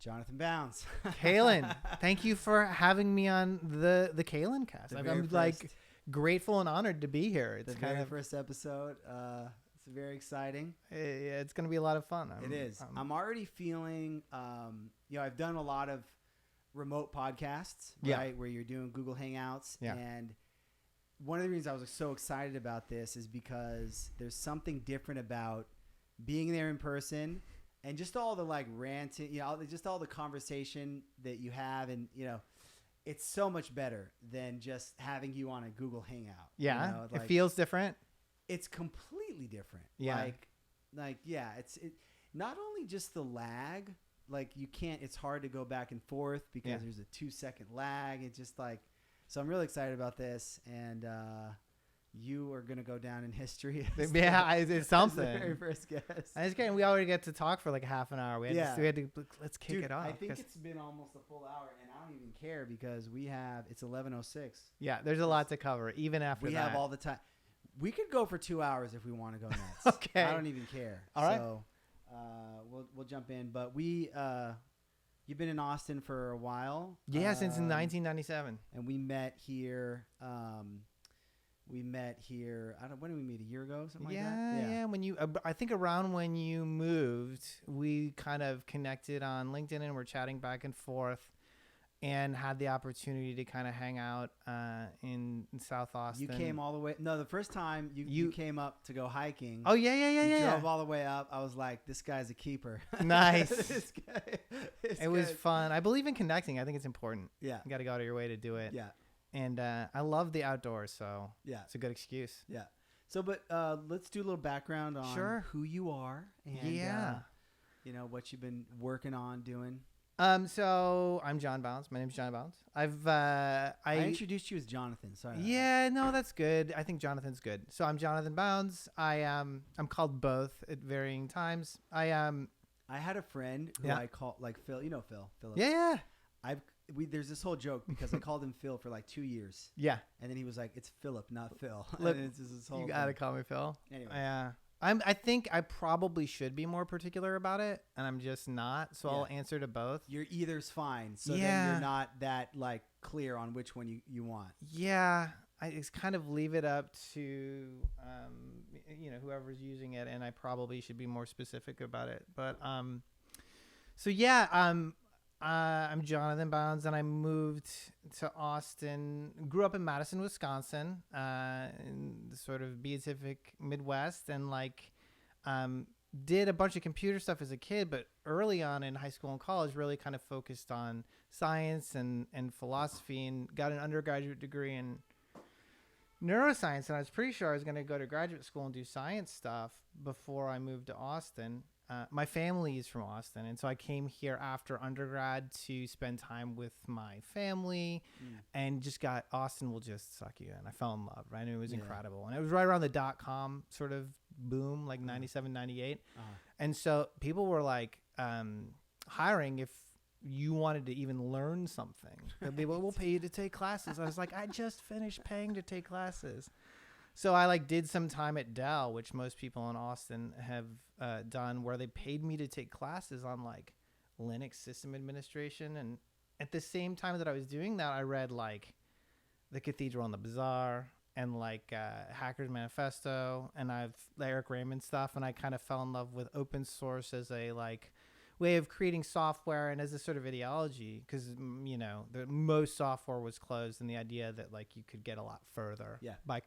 Jonathan Bownds. Kalen, thank you for having me on the Kalen cast. I'm like grateful and honored to be here. It's the very first episode. It's very exciting. It's going to be a lot of fun. It is. I'm already feeling, I've done a lot of remote podcasts, right? Where you're doing Google Hangouts. Yeah. And one of the reasons I was so excited about this is because there's something different about being there in person and just all the like ranting, just all the conversation that you have. And, it's so much better than just having you on a Google Hangout. Yeah. It feels different. It's completely different. Yeah. It's not only just the lag, like you can't, it's hard to go back and forth because there's a 2-second lag. It's just like, so I'm really excited about this. And, you are going to go down in history. It's something. The very first guest. And it's great. We already get to talk for like a half an hour. We had to let's kick it off. I think it's been almost a full hour, and I don't even care because it's 11:06. Yeah, there's a lot to cover, even after we that. We have all the time. We could go for 2 hours if we want to go nuts. Okay. I don't even care. All right. So we'll jump in. But you've been in Austin for a while. Yeah, since 1997. And we met here. When did we meet? A year ago, something like that? Yeah. When I think around when you moved, we kind of connected on LinkedIn and we're chatting back and forth and had the opportunity to kind of hang out in South Austin. You came all the way. No, the first time you came up to go hiking. Oh, yeah. You drove all the way up. I was like, this guy's a keeper. Nice. This guy was fun. I believe in connecting. I think it's important. Yeah. You got to go out of your way to do it. Yeah. And I love the outdoors, so it's a good excuse. Yeah. So, but let's do a little background on who you are and what you've been working on doing. So I'm Jon Bownds. My name's Jon Bownds. I introduced you as Jonathan. Sorry. Yeah, no, that's good. I think Jonathan's good. So I'm Jonathan Bownds. I'm called both at varying times. I had a friend who I called like Phil. You know Phil. Phillips. Yeah. There's this whole joke because I called him Phil for like 2 years. Yeah. And then he was like, it's Philip, not Phil. Look, and it's just this whole you gotta call me Phil. Anyway. Yeah. I think I probably should be more particular about it, and I'm just not. So I'll answer to both. Your either's fine. So then you're not that like clear on which one you want. Yeah. I just kind of leave it up to whoever's using it, and I probably should be more specific about it. But I'm Jonathan Bownds, and I moved to Austin. Grew up in Madison, Wisconsin, in the sort of beatific Midwest, and did a bunch of computer stuff as a kid. But early on in high school and college, really kind of focused on science and philosophy, and got an undergraduate degree in neuroscience. And I was pretty sure I was going to go to graduate school and do science stuff before I moved to Austin. My family is from Austin, and so I came here after undergrad to spend time with my family, and Austin will just suck you in. I fell in love, right? And it was incredible. And it was right around the .com sort of boom, like 97, 98. And so people were like hiring if you wanted to even learn something. They'd be, well, we'll pay you to take classes. I was like, I just finished paying to take classes. So I did some time at Dell, which most people in Austin have done, where they paid me to take classes on Linux system administration. And at the same time that I was doing that, I read The Cathedral and the Bazaar and Hacker's Manifesto and Eric Raymond stuff. And I kind of fell in love with open source as a way of creating software and as a sort of ideology, because the most software was closed, and the idea that you could get a lot further by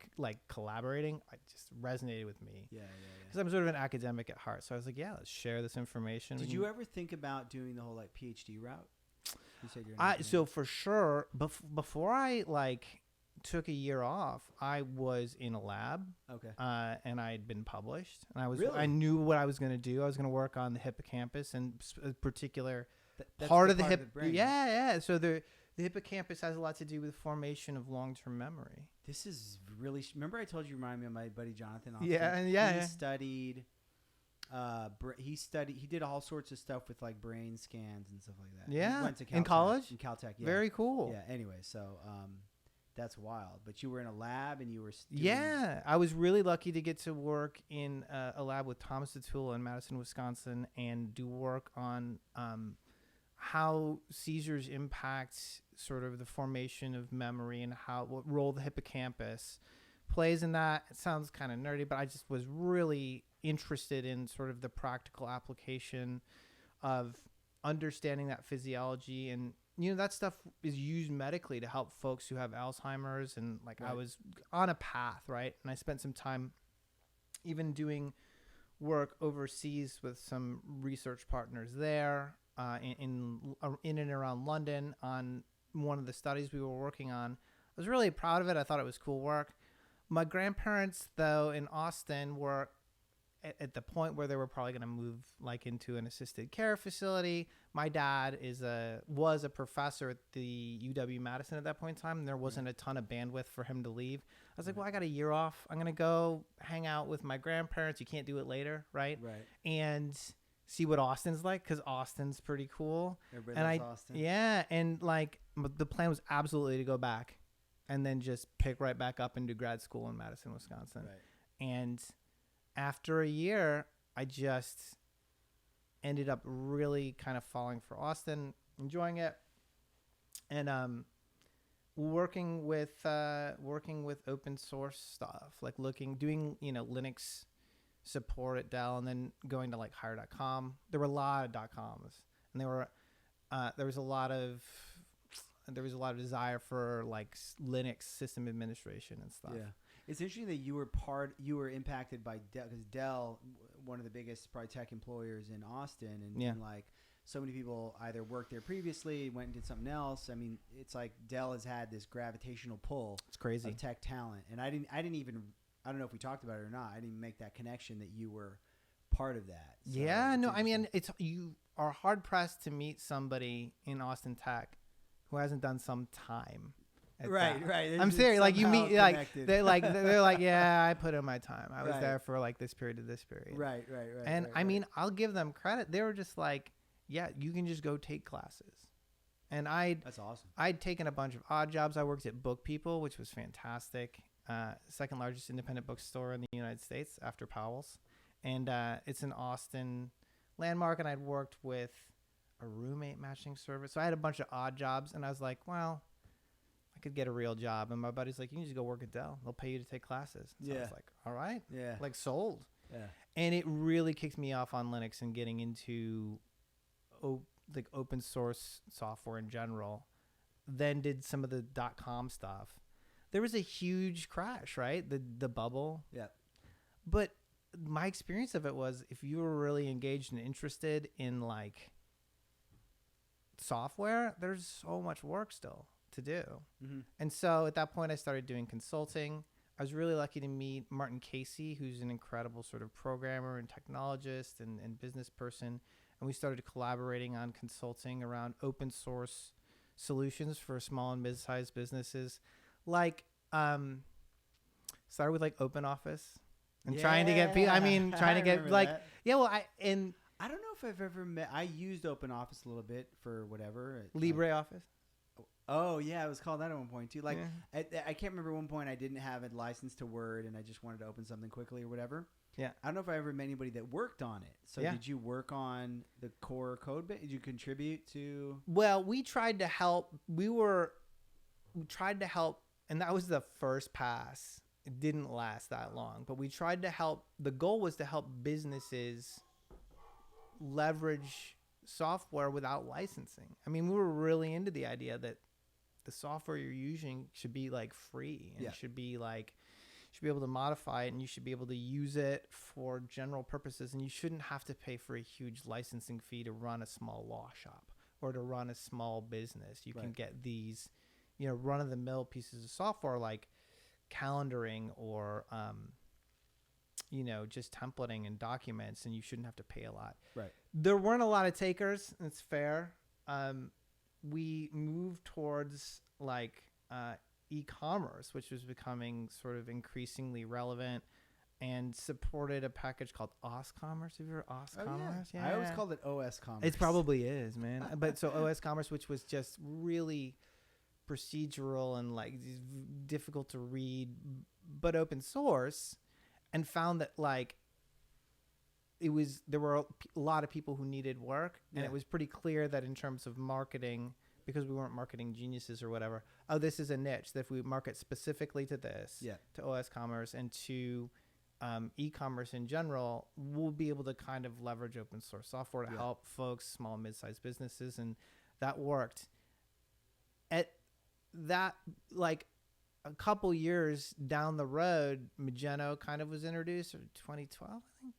collaborating, it just resonated with me. Because I'm sort of an academic at heart, so I was like, let's share this information. Did you ever think about doing the whole PhD route? You said so for sure, before I took a year off, I was in a lab. Okay. And I had been published, and I knew what I was going to do. I was going to work on the hippocampus and a particular part of the brain. Yeah. So the hippocampus has a lot to do with formation of long-term memory. This is really. Remember, I told you, remind me of my buddy Jonathan. Yeah. He studied. He did all sorts of stuff with brain scans and stuff like that. Yeah. He went to in college. In Caltech. Yeah. Very cool. Yeah. Anyway, so. That's wild. But you were in a lab and you were I was really lucky to get to work in a lab with Thomas Atula in Madison, Wisconsin, and do work on how seizures impact sort of the formation of memory and what role the hippocampus plays in that. It sounds kind of nerdy, but I just was really interested in sort of the practical application of understanding that physiology. And, that stuff is used medically to help folks who have Alzheimer's. And like, I was on a path, right? And I spent some time even doing work overseas with some research partners there in and around London on one of the studies we were working on. I was really proud of it. I thought it was cool work. My grandparents, though, in Austin were at the point where they were probably going to move like into an assisted care facility. My dad was a professor at the UW-Madison at that point in time, and there wasn't a ton of bandwidth for him to leave. I was like, well, I got a year off. I'm going to go hang out with my grandparents. You can't do it later, right? Right. And see what Austin's like, because Austin's pretty cool. Everybody loves Austin. Yeah, and like the plan was absolutely to go back and then just pick right back up and do grad school in Madison, Wisconsin. Right. And after a year, I just ended up really kind of falling for Austin, enjoying it, and working with open source stuff, like doing Linux support at Dell, and then going to like hire.com. There were a lot of .coms, and there was a lot of desire for like Linux system administration and stuff. Yeah. It's interesting that you were impacted by Dell, because Dell, one of the biggest probably tech employers in Austin, and like so many people either worked there previously, went and did something else. I mean, it's like Dell has had this gravitational pull. It's crazy. Of tech talent, and I don't know if we talked about it or not. I didn't even make that connection that you were part of that. So yeah, no, I mean, you are hard pressed to meet somebody in Austin Tech who hasn't done some time. Right. I'm serious. Like you meet, like they're like, yeah, I put in my time. I was there for like this period to this period. Right. And I mean, I'll give them credit. They were just like, yeah, you can just go take classes. And that's awesome. I'd taken a bunch of odd jobs. I worked at Book People, which was fantastic. Second largest independent bookstore in the United States after Powell's. And it's an Austin landmark. And I'd worked with a roommate matching service. So I had a bunch of odd jobs. And I was like, well, I could get a real job. And my buddy's like, you can just go work at Dell. They'll pay you to take classes. So I was like, all right. Yeah. Like sold. Yeah. And it really kicked me off on Linux and getting into like open source software in general. Then did some of the .com stuff. There was a huge crash, right? The bubble. Yeah. But my experience of it was, if you were really engaged and interested in like software, there's so much work still to do. Mm-hmm. And so at that point I started doing consulting. I was really lucky to meet Martin Casey, who's an incredible sort of programmer and technologist and business person. And we started collaborating on consulting around open source solutions for small and mid-sized businesses. Like, started with like OpenOffice and trying to get people, trying to get like, that. Yeah, well, I don't know if I've ever I used OpenOffice a little bit for whatever. LibreOffice. Oh yeah, it was called that at one point too. Like I can't remember one point I didn't have a license to Word and I just wanted to open something quickly or whatever. Yeah. I don't know if I ever met anybody that worked on it. So did you work on the core code bit? Did you contribute to? Well, we tried to help. We tried to help, and that was the first pass. It didn't last that long, but we tried to help. The goal was to help businesses leverage software without licensing. I mean, we were really into the idea that the software you're using should be like free and should be able to modify it, and you should be able to use it for general purposes, and you shouldn't have to pay for a huge licensing fee to run a small law shop or to run a small business. You can get these, run-of-the-mill pieces of software like calendaring or, just templating and documents, and you shouldn't have to pay a lot. Right. There weren't a lot of takers. It's fair. We moved towards like e-commerce, which was becoming sort of increasingly relevant, and supported a package called OS-commerce. Have you heard OS-commerce? Yeah. I always called it OS-commerce. It probably is, man. But so OS-commerce, which was just really procedural and like difficult to read, but open source, and found that like there were a lot of people who needed work, and it was pretty clear that in terms of marketing, because we weren't marketing geniuses or whatever, this is a niche that if we market specifically to this, to OS commerce and to e-commerce in general, we'll be able to kind of leverage open source software to help folks, small and mid-sized businesses, and that worked. At that, like a couple years down the road, Magento kind of was introduced, or 2012, I think.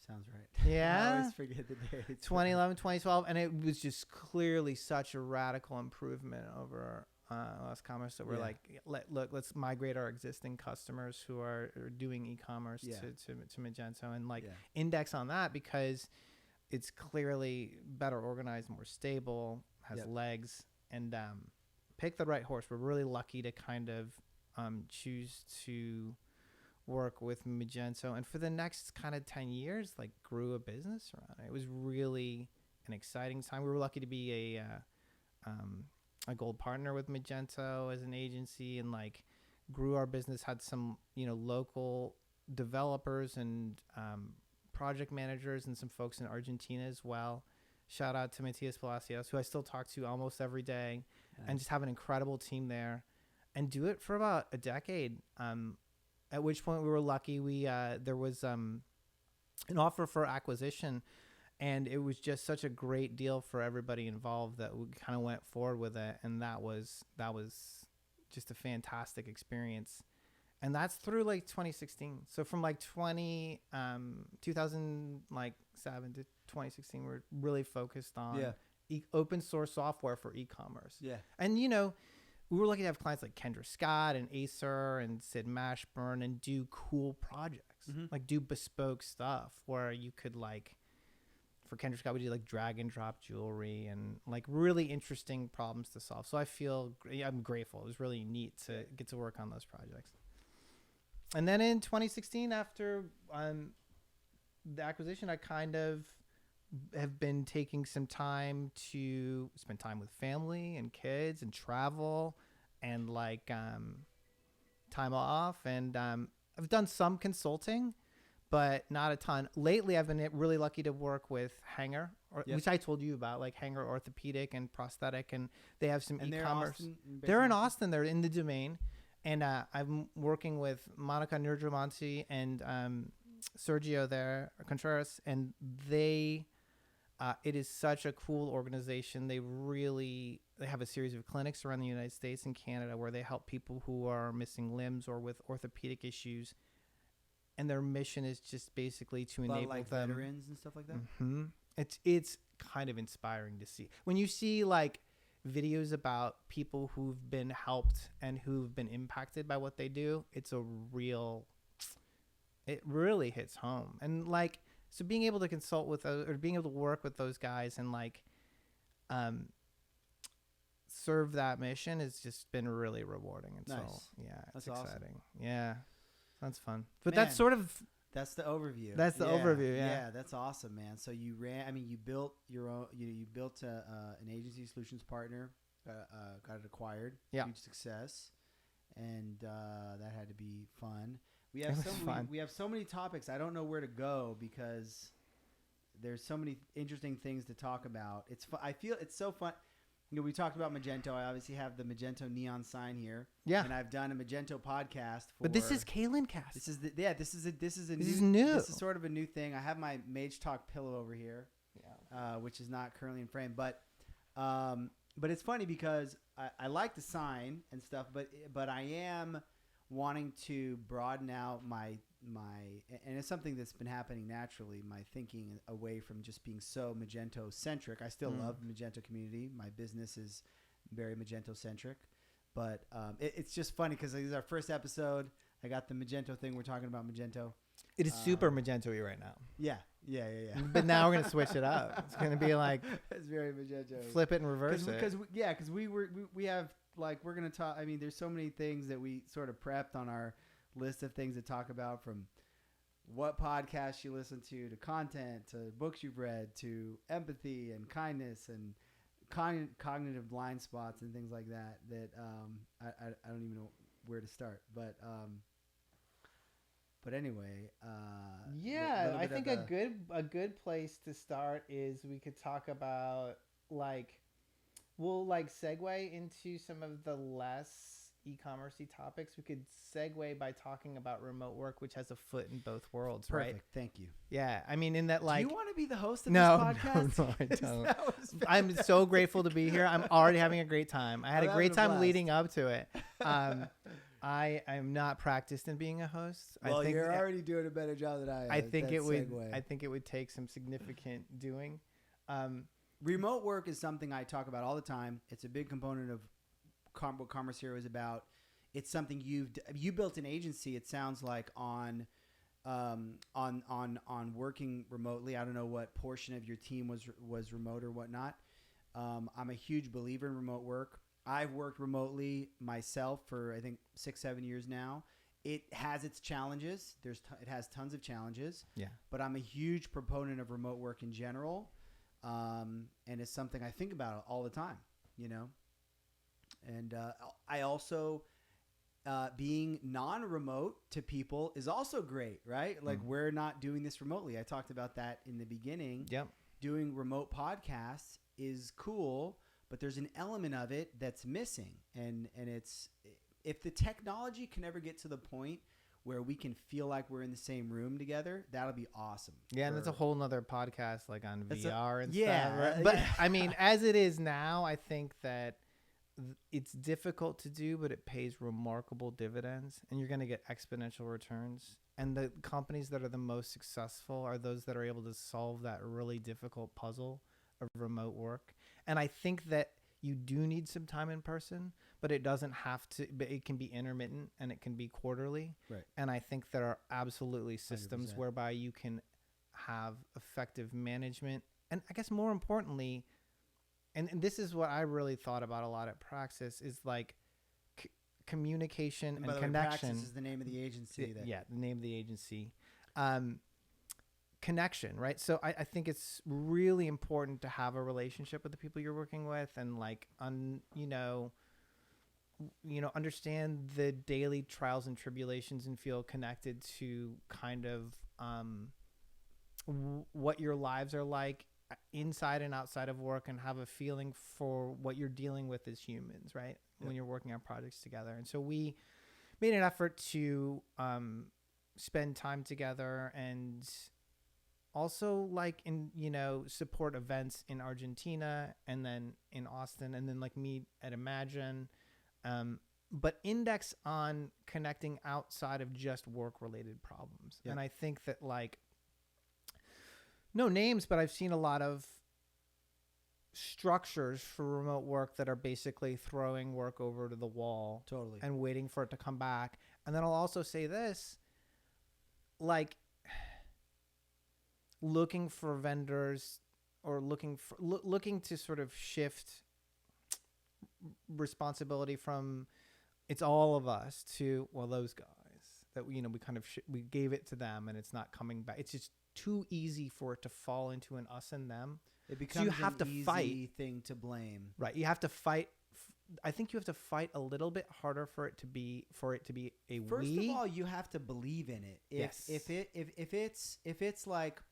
Sounds right. Yeah. I always forget the dates. 2011, 2012, and it was just clearly such a radical improvement over OS commerce that we're like, let's migrate our existing customers who are doing e-commerce to Magento and index on that, because it's clearly better organized, more stable, has legs, and pick the right horse. We're really lucky to kind of choose to work with Magento, and for the next kind of 10 years, like, grew a business around it. It was really an exciting time. We were lucky to be a gold partner with Magento as an agency, and like grew our business, had some, local developers and project managers and some folks in Argentina as well. Shout out to Matias Palacios, who I still talk to almost every day, and just have an incredible team there, and do it for about a decade. At which point we were lucky. There was an offer for acquisition, and it was just such a great deal for everybody involved that we kind of went forward with it, and that was just a fantastic experience. And that's through like 2016. So from like 2007 to 2016, we're really focused on open source software for e-commerce. Yeah. And we were lucky to have clients like Kendra Scott and Acer and Sid Mashburn, and do cool projects, like do bespoke stuff where you could, like, for Kendra Scott, we do like drag and drop jewelry and like really interesting problems to solve. So I'm grateful. It was really neat to get to work on those projects. And then in 2016, after the acquisition, I kind of have been taking some time to spend time with family and kids and travel and like time off. And I've done some consulting, but not a ton. Lately, I've been really lucky to work with Hanger, which I told you about, like Hanger Orthopedic and Prosthetic, and they have some e-commerce. They're in Austin. They're in the domain. And I'm working with Monica Nurdramonti and Sergio there, Contreras, and it is such a cool organization. They have a series of clinics around the United States and Canada where they help people who are missing limbs or with orthopedic issues. And their mission is just basically to enable them. Veterans and stuff like that? Mm-hmm. It's kind of inspiring to see. When you see like videos about people who've been helped and who've been impacted by what they do, it really hits home. And like, so being able to consult with those, or being able to work with those guys and like serve that mission has just been really rewarding. And so it's exciting. Awesome. Yeah, sounds fun. But that's the overview. That's the overview. Yeah, that's awesome, man. So you built your own. You built an agency solutions partner. Got it acquired. Yeah, huge success, and that had to be fun. We have so many topics. I don't know where to go because there's so many interesting things to talk about. I feel it's so fun. We talked about Magento. I obviously have the Magento neon sign here. Yeah. And I've done a Magento podcast But this is Kalen Cast. This is new. This is sort of a new thing. I have my Mage Talk pillow over here. Yeah. Which is not currently in frame, but it's funny because I like the sign and stuff, but I am wanting to broaden out my and it's something that's been happening naturally, my thinking away from just being so Magento centric. I still love the Magento community. My business is very Magento centric, but it's just funny because this is our first episode. I got the Magento thing. We're talking about Magento. It is super Magento-y right now. Yeah. But now we're going to switch it up. It's going to be like, it's very Magento. Flip it and reverse it. Because we have, like, we're going to talk. I mean, there's so many things that we sort of prepped on our list of things to talk about, from what podcasts you listen to content, to books you've read, to empathy and kindness and cognitive blind spots and things like that I don't even know where to start. But But anyway, yeah, I think a good place to start is we could talk about like we'll like segue into some of the less e-commerce-y topics. We could segue by talking about remote work, which has a foot in both worlds. Perfect. Right? Thank you. Yeah, I mean, in that like, do you want to be the host of this podcast? No, I don't. I'm so grateful to be here. I'm already having a great time. I had a great time leading up to it. I am not practiced in being a host. Well, you're already doing a better job than I am. I think it would take some significant doing. Remote work is something I talk about all the time. It's a big component of what Commerce Hero is about. It's something you built an agency. It sounds like on working remotely. I don't know what portion of your team was remote or whatnot. I'm a huge believer in remote work. I've worked remotely myself for I think 6-7 years now. It has its challenges. It has tons of challenges. Yeah. But I'm a huge proponent of remote work in general, and it's something I think about all the time. You know. And I also, being non-remote to people is also great, right? Like we're not doing this remotely. I talked about that in the beginning. Yep. Doing remote podcasts is cool, but there's an element of it that's missing. And it's if the technology can ever get to the point where we can feel like we're in the same room together, that'll be awesome. Yeah, and that's a whole nother podcast like on VR and stuff. Right? But I mean, as it is now, I think that it's difficult to do, but it pays remarkable dividends, and you're going to get exponential returns. And the companies that are the most successful are those that are able to solve that really difficult puzzle of remote work. And I think that you do need some time in person, but it doesn't have to. But it can be intermittent and it can be quarterly. Right. And I think there are absolutely systems 100%. whereby you can have effective management, and I guess more importantly. And this is what I really thought about a lot at Praxis is like communication and connection. Praxis is the name of the agency. The name of the agency. Connection, right? So I think it's really important to have a relationship with the people you're working with and like, understand the daily trials and tribulations and feel connected to kind of what your lives are like inside and outside of work, and have a feeling for what you're dealing with as humans, right? When you're working on projects together. And so we made an effort to spend time together and also like support events in Argentina and then in Austin and then like meet at Imagine, but index on connecting outside of just work related problems. And I think that like, no names, but I've seen a lot of structures for remote work that are basically throwing work over to the wall. Totally. And waiting for it to come back. And then I'll also say this, like looking for vendors or looking to sort of shift responsibility from it's all of us to, well, those guys that we kind of we gave it to them and it's not coming back. It's just too easy for it to fall into an us and them. It becomes an easy thing to blame. Right. You have to fight. I think you have to fight a little bit harder for it to be a First of all, you have to believe in it. If it's like,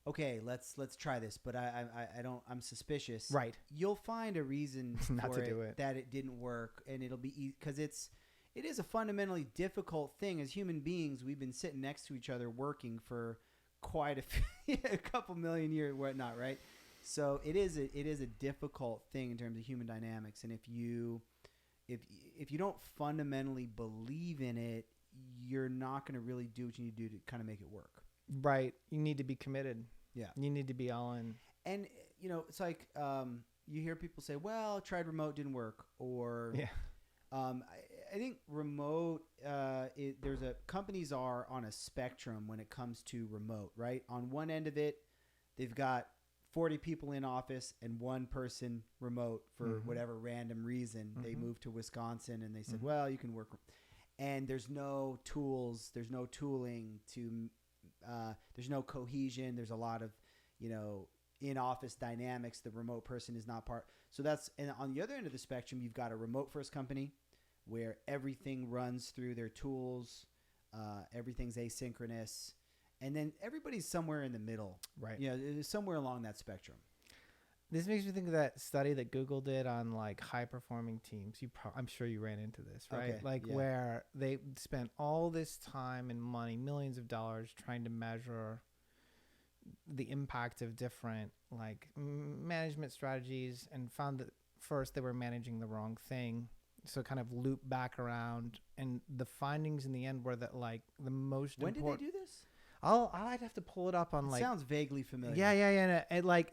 okay, let's try this, but I'm suspicious. Right. You'll find a reason not to do it that it didn't work, and it'll be because it is a fundamentally difficult thing. As human beings, we've been sitting next to each other working for quite a couple million years, whatnot, right? So it is a difficult thing in terms of human dynamics, and if you don't fundamentally believe in it, you're not going to really do what you need to do to kind of make it work. Right. You need to be committed. Yeah. You need to be all in. And it's like you hear people say, "Well, tried remote, didn't work," or I think remote. Companies are on a spectrum when it comes to remote. Right. On one end of it, they've got 40 people in office and one person remote for whatever random reason. They moved to Wisconsin and they said, "Well, you can work." And there's no tools. There's no tooling to. There's no cohesion. There's a lot of, in-office dynamics. The remote person is not part. So and on the other end of the spectrum, you've got a remote first company where everything runs through their tools. everything's asynchronous, and then everybody's somewhere in the middle, right? Somewhere along that spectrum. This makes me think of that study that Google did on like high performing teams. I'm sure you ran into this, right? Okay, where they spent all this time and money, millions of dollars, trying to measure the impact of different like management strategies, and found that first they were managing the wrong thing. So kind of loop back around, and the findings in the end were that like the most When did they do this? I'd have to pull it up on like. Sounds vaguely familiar. Yeah. And like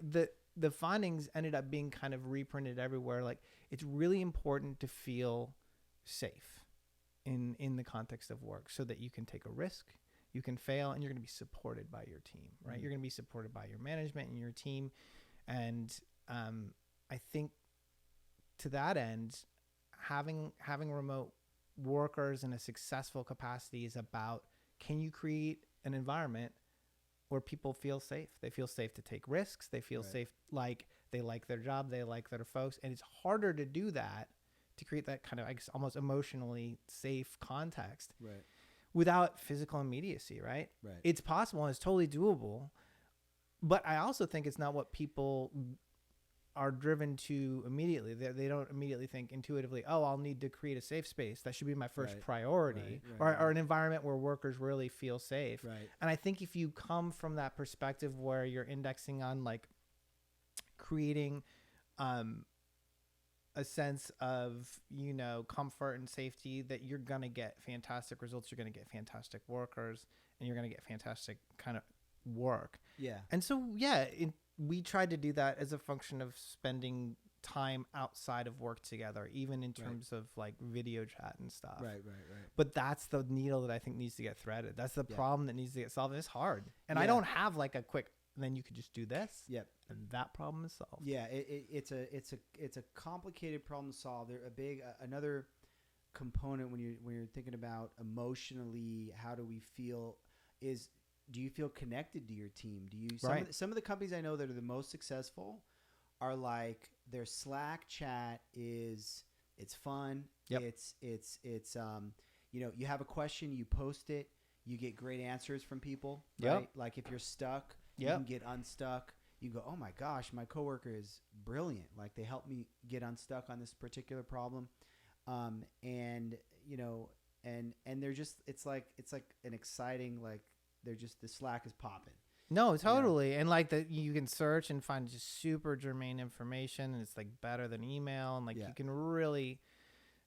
the findings ended up being kind of reprinted everywhere. Like it's really important to feel safe in the context of work, so that you can take a risk, you can fail, and you're going to be supported by your team, right? Mm-hmm. You're going to be supported by your management and your team. And I think to that end, having remote workers in a successful capacity is about, can you create an environment where people feel safe? They feel safe to take risks. They feel safe, like they like their job, they like their folks. And it's harder to do that, to create that kind of, I guess, almost emotionally safe context without physical immediacy, right? It's possible and it's totally doable. But I also think it's not what people are driven to immediately. They don't immediately think intuitively, oh, I'll need to create a safe space. That should be my first priority. Or an environment where workers really feel safe. And I think if you come from that perspective where you're indexing on like creating a sense of, comfort and safety, that you're going to get fantastic results, you're going to get fantastic workers, and you're going to get fantastic kind of work. Yeah. And so, we tried to do that as a function of spending time outside of work together, even in terms of like video chat and stuff. Right. But that's the needle that I think needs to get threaded. That's the problem that needs to get solved. And it's hard. And I don't have like a quick, then you could just do this. Yep. And that problem is solved. Yeah. It's a complicated problem to solve. There a big, another component when you're thinking about emotionally, how do we feel is, do you feel connected to your team? Do you some of the companies I know that are the most successful are like their Slack chat it's fun. Yep. It's you have a question, you post it, you get great answers from people. Right? Yep. Like if you're stuck, you can get unstuck. You go, oh my gosh, my coworker is brilliant. Like they helped me get unstuck on this particular problem. And they're just it's like an exciting like. They're just, the Slack is popping. No, totally. And like you can search and find just super germane information, and it's like better than email, and like you can really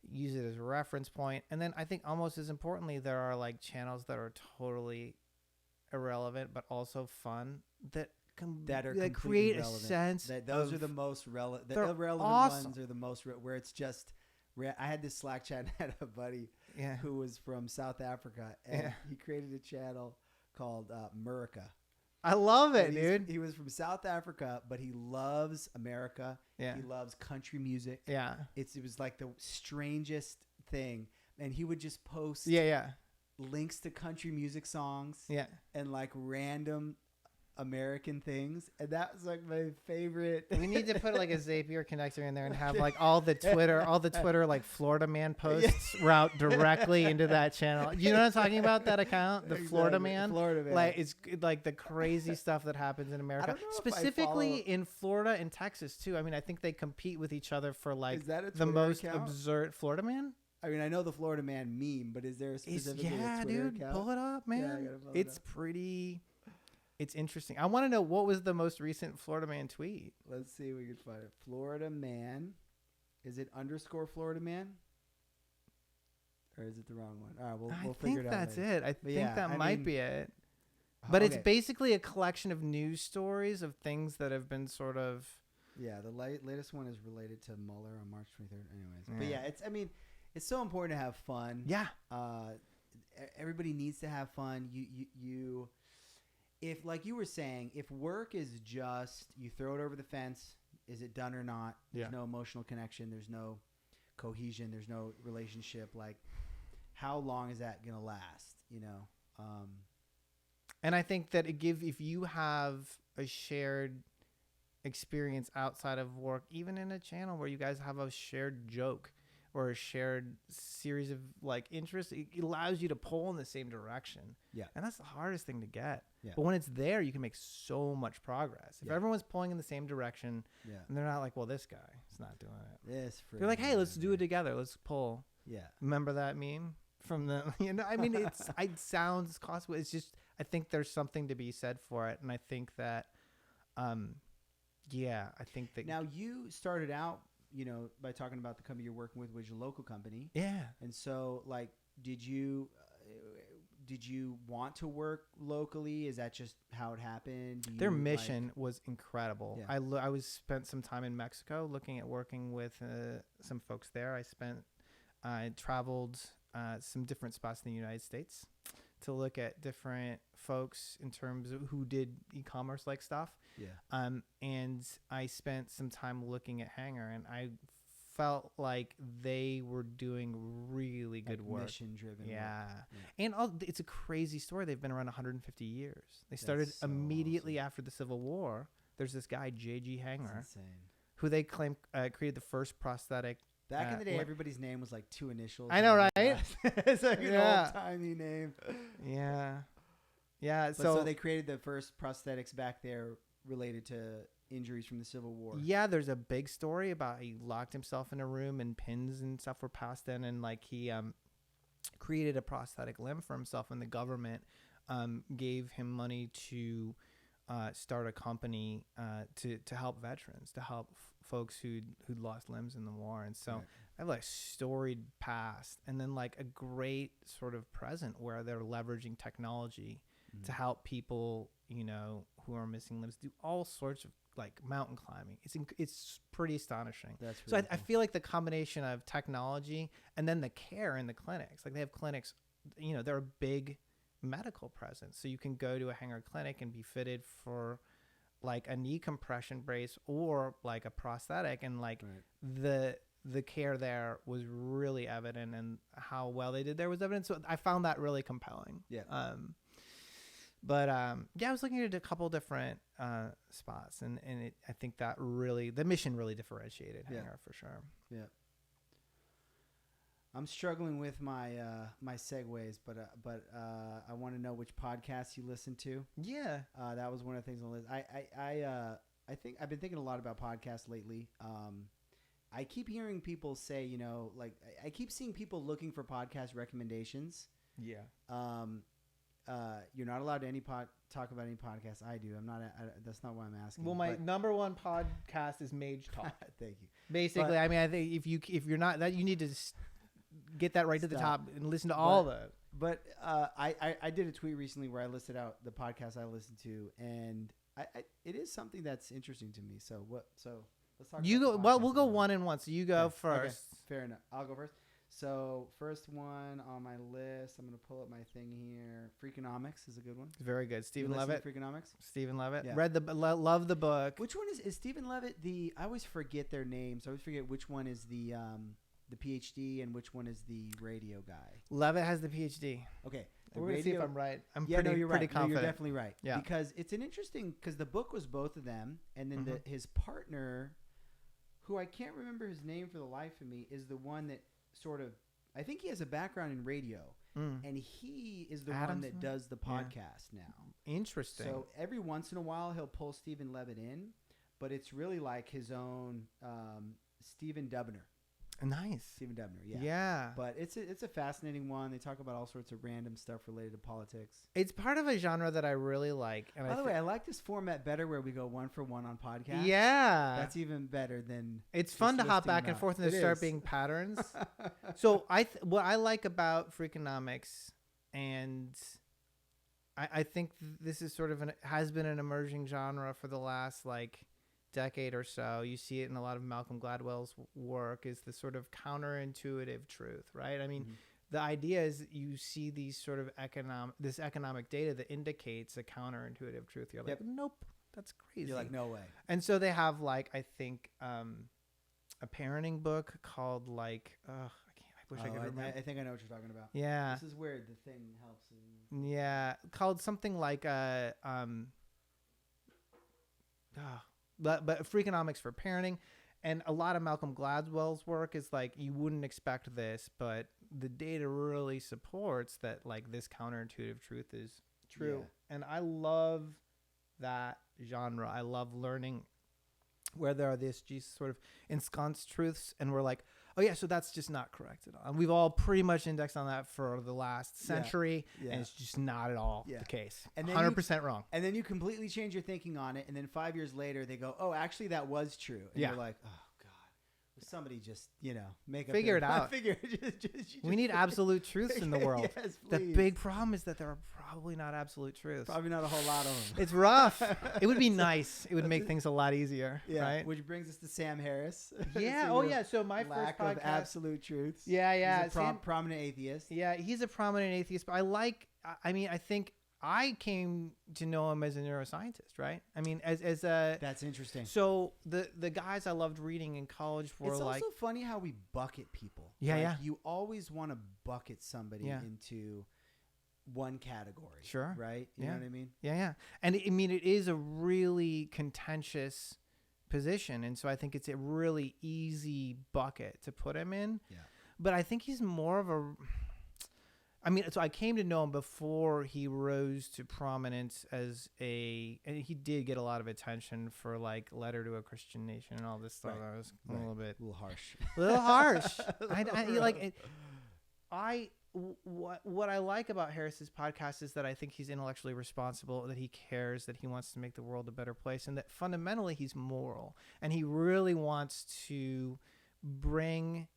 use it as a reference point. And then I think almost as importantly, there are like channels that are totally irrelevant but also fun that create relevant. A sense. Those are the most relevant. The irrelevant ones are the most where it's just. I had this Slack chat and had a buddy who was from South Africa, and he created a channel called Murica. I love it, dude. He was from South Africa, but he loves America. Yeah. He loves country music. Yeah. It was like the strangest thing. And he would just post links to country music songs and like random American things, and that was like my favorite. We need to put like a Zapier connector in there and have like all the Twitter like Florida Man posts route directly into that channel. You know what I'm talking about? That account, the Florida Man. Like it's like the crazy stuff that happens in America, specifically in Florida and Texas too. I mean, I think they compete with each other for like the most absurd. Florida Man. I mean, I know the Florida Man meme, but is there a specific Twitter account? Pull it up, man. It's pretty. It's interesting. I want to know, what was the most recent Florida Man tweet? Let's see if we can find it. Florida Man. Is it _ Florida Man? Or is it the wrong one? All right, we'll figure it out. I think that's it. I think that might be it. But it's basically a collection of news stories of things that have been sort of... Yeah, the latest one is related to Mueller on March 23rd. Anyways. But yeah, it's so important to have fun. Yeah. Everybody needs to have fun. You if, like you were saying, if work is just you throw it over the fence, is it done or not? There's no emotional connection. There's no cohesion. There's no relationship. Like, how long is that going to last? And I think that if you have a shared experience outside of work, even in a channel where you guys have a shared joke, or a shared series of like interests, it allows you to pull in the same direction. Yeah. And that's the hardest thing to get. Yeah. But when it's there, you can make so much progress. If everyone's pulling in the same direction, and they're not like, well, this guy is not doing it. They're like, hey, let's do it together. Let's pull. Yeah. Remember that meme from the, I mean, it sounds costly. It's just, I think there's something to be said for it. And I think that, I think that. Now you started out, by talking about the company you're working with was your local company. Yeah. And so like, did you want to work locally? Is that just how it happened? Their mission was incredible. Yeah. I spent some time in Mexico working with some folks there. I traveled some different spots in the United States to look at different folks in terms of who did e-commerce like stuff. Yeah. And I spent some time looking at Hanger, and I felt like they were doing really good work. Mission-driven work. Yeah. And it's a crazy story. They've been around 150 years. They started immediately after the Civil War. There's this guy, J.G. Hanger, who they claim created the first prosthetic. Back in the day, everybody's name was like 2 initials. I know, right? It's like an old-timey name. Yeah. Yeah. So they created the first prosthetics back there related to injuries from the Civil War. Yeah, there's a big story about he locked himself in a room and pins and stuff were passed in, and like he created a prosthetic limb for himself, and the government gave him money to start a company to help veterans, to help folks who'd lost limbs in the war. And so I have like storied past, and then like a great sort of present where they're leveraging technology to help people, who are missing limbs do all sorts of like mountain climbing. It's pretty astonishing. That's really cool. I feel like the combination of technology and then the care in the clinics, like they have clinics, they're a big medical presence. So you can go to a Hanger clinic and be fitted for like a knee compression brace or like a prosthetic, and like the care there was really evident, and how well they did there was evident. So I found that really compelling. Yeah. I was looking at a couple different spots, and I think that the mission really differentiated Hanger for sure. Yeah. I'm struggling with my my segues, but I want to know which podcasts you listen to. Yeah. That was one of the things on the list. I think I've been thinking a lot about podcasts lately. I keep hearing people say, like I keep seeing people looking for podcast recommendations. Yeah. You're not allowed to talk about any podcast. I do. I'm not. That's not why I'm asking. Well, my number one podcast is Mage Talk. Thank you. Basically, I mean, I think if you're not that, you need to get that right to the top and listen to all of it. But I did a tweet recently where I listed out the podcasts I listen to, and it is something that's interesting to me. So let's talk. You go. Well, we'll go one and one. So you go first. Okay, fair enough. I'll go first. So first one on my list, I'm going to pull up my thing here. Freakonomics is a good one. Very good. Stephen Levitt. Freakonomics. Stephen Levitt. Yeah. Love the book. Which one is Stephen Levitt? I always forget their names. I always forget which one is the PhD and which one is the radio guy. Levitt has the PhD. Okay. We're going to see if I'm right. I'm you're pretty right. confident. No, you're definitely right. Yeah. Because it's an interesting, because the book was both of them, and then his partner, who I can't remember his name for the life of me, is the one that sort of, I think he has a background in radio, and he is the one that does the podcast now. Interesting. So every once in a while, he'll pull Stephen Levitt in, but it's really like his own Stephen Dubner. Nice. Stephen Dubner, yeah. Yeah. But it's a fascinating one. They talk about all sorts of random stuff related to politics. It's part of a genre that I really like. And By the way, I like this format better where we go one for one on podcasts. Yeah. That's even better than... It's fun to hop back and forth and there start being patterns. So what I like about Freakonomics, and I think this is sort of has been an emerging genre for the last decade or so. You see it in a lot of Malcolm Gladwell's work, is the sort of counterintuitive truth, right? I mean, the idea is you see these sort of economic data that indicates a counterintuitive truth. You're like, nope, that's crazy. You're like, no way. And so they have I think a parenting book called I wish I could remember. I think I know what you're talking about. Yeah. This is where the thing helps. Yeah. Called something like but Freakonomics for parenting. And a lot of Malcolm Gladwell's work is like, you wouldn't expect this, but the data really supports that like this counterintuitive truth is true. Yeah. And I love that genre. I love learning where there are these sort of ensconced truths, and we're like, oh yeah, so that's just not correct at all. And we've all pretty much indexed on that for the last century, and it's just not at all the case. And 100% wrong. And then you completely change your thinking on it, and then 5 years later they go, oh, actually that was true. And you're like, oh god, somebody just, figure it out. Just we need absolute truths in the world. Yes, the big problem is that there are probably not absolute truths. Probably not a whole lot of them. It's rough. It would be nice. It would make things a lot easier. Yeah. Right? Which brings us to Sam Harris. Yeah. So my lack first podcast, of absolute truths. Yeah. He's a prominent atheist. Yeah, he's a prominent atheist. But I think I came to know him as a neuroscientist, right? I mean, as a... That's interesting. So the guys I loved reading in college were it's like... It's also funny how we bucket people. Yeah. You always want to bucket somebody into one category. Sure. Right? You know what I mean? Yeah. And I mean, it is a really contentious position. And so I think it's a really easy bucket to put him in. Yeah. But I think he's more of a... I mean, so I came to know him before he rose to prominence and he did get a lot of attention for like Letter to a Christian Nation and all this stuff. That was a little bit, a little harsh. What I like about Harris's podcast is that I think he's intellectually responsible, that he cares, that he wants to make the world a better place, and that fundamentally he's moral, and he really wants to bring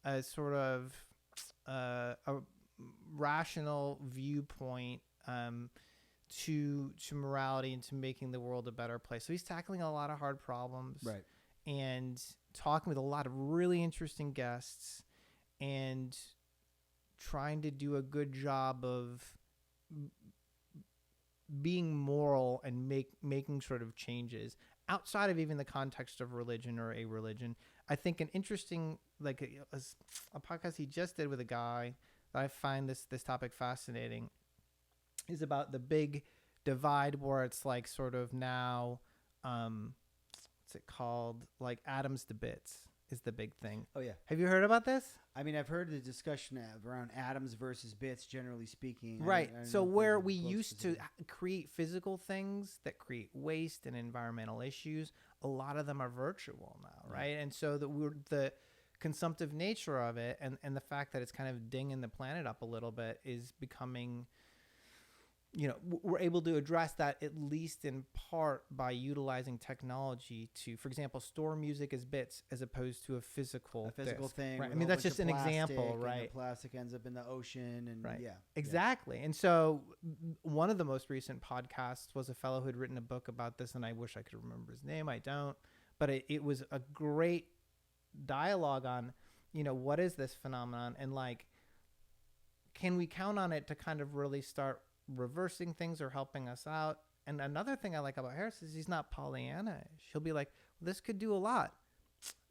a sort of a rational viewpoint to morality and to making the world a better place. So he's tackling a lot of hard problems, right? And talking with a lot of really interesting guests and trying to do a good job of being moral and making sort of changes outside of even the context of religion or a religion. I think an interesting, like a podcast he just did with a guy that I find this topic fascinating is about the big divide where it's like sort of now, what's it called? Like atoms to bits is the big thing. Oh yeah. Have you heard about this? I mean, I've heard the discussion around atoms versus bits, generally speaking. Right. So where we used to create physical things that create waste and environmental issues, a lot of them are virtual now, right? And so the consumptive nature of it and the fact that it's kind of dinging the planet up a little bit is becoming, we're able to address that at least in part by utilizing technology to, for example, store music as bits as opposed to a physical thing. Right? I mean, that's just an example, right? The plastic ends up in the ocean, and exactly. And so one of the most recent podcasts was a fellow who had written a book about this, and I wish I could remember his name. I don't, but it was a great dialogue on, what is this phenomenon, and like, can we count on it to kind of really start reversing things or helping us out? And another thing I like about Harris is he's not Pollyanna-ish. He'll be like, well, this could do a lot.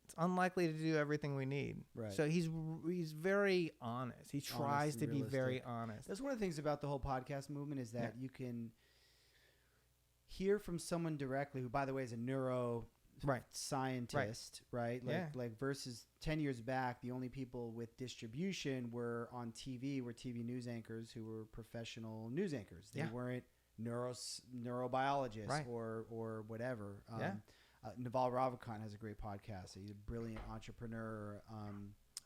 It's unlikely to do everything we need. Right. So he's very honest. He tries to be very honest. That's one of the things about the whole podcast movement is that you can hear from someone directly, who, by the way, is a scientist, right? Like versus 10 years back, the only people with distribution were on TV, were TV news anchors who were professional news anchors. They weren't neurobiologists or whatever. Yuval Ravikant has a great podcast. He's a brilliant entrepreneur. I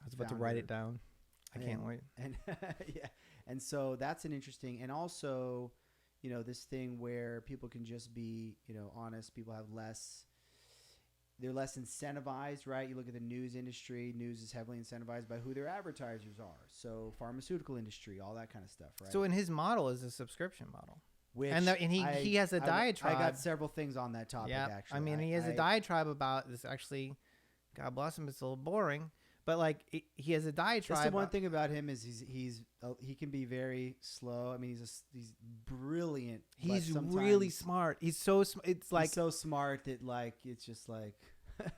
was about to write it down. I can't wait. And and so that's an interesting, and also, this thing where people can just be, honest. People have they're less incentivized, right? You look at the news industry. News is heavily incentivized by who their advertisers are. So pharmaceutical industry, all that kind of stuff, right? So in his model is a subscription model. Which he has a diatribe. I got several things on that topic, actually. I mean, he has a diatribe about this. Actually, God bless him, it's a little boring. But like, he has a diatribe. That's the one thing about him is he can be very slow. I mean, he's brilliant. He's really smart. He's so it's like he's so smart that like it's just like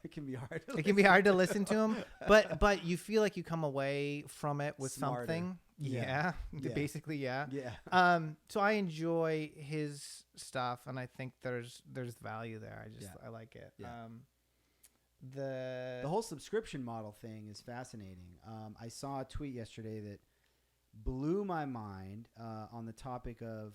it can be hard. It can be hard to listen to him, but you feel like you come away from it with smarter. Something. Yeah. Basically, yeah. Yeah. So I enjoy his stuff, and I think there's value there. I like it. Yeah. The whole subscription model thing is fascinating. I saw a tweet yesterday that blew my mind on the topic of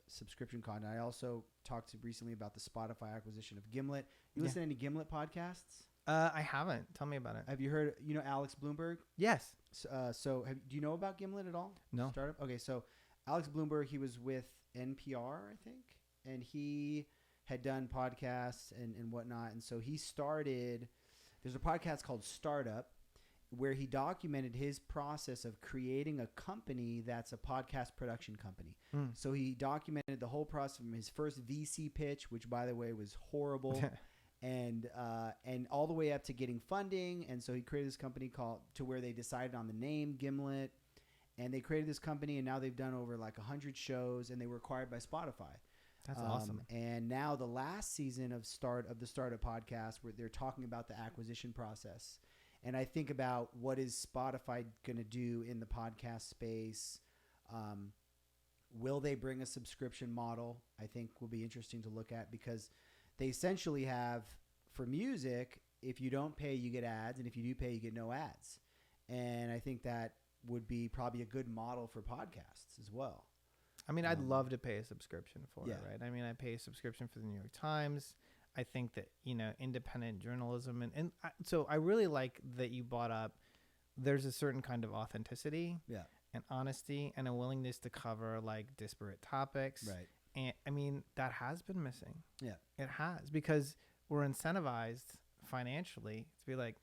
subscription content. I also talked recently about the Spotify acquisition of Gimlet. You listen to any Gimlet podcasts? I haven't. Tell me about it. Have you heard, Alex Bloomberg? Yes. So do you know about Gimlet at all? No. Startup? Okay, so Alex Bloomberg, he was with NPR, I think, and he had done podcasts and whatnot. And so he started, there's a podcast called Startup where he documented his process of creating a company that's a podcast production company. So he documented the whole process from his first VC pitch, which by the way was horrible, and all the way up to getting funding. And so he created this company to where they decided on the name Gimlet, and they created this company, and now they've done over like 100 shows, and they were acquired by Spotify. That's awesome. And now the last season of the Startup podcast, where they're talking about the acquisition process. And I think about what is Spotify going to do in the podcast space. Will they bring a subscription model? I think will be interesting to look at, because they essentially have, for music, if you don't pay, you get ads. And if you do pay, you get no ads. And I think that would be probably a good model for podcasts as well. I mean, I'd love to pay a subscription for it, right? I mean, I pay a subscription for the New York Times. I think that, independent journalism. So I really like that you brought up, there's a certain kind of authenticity and honesty and a willingness to cover like disparate topics. Right. And I mean, that has been missing. Yeah. It has, because we're incentivized financially to be like,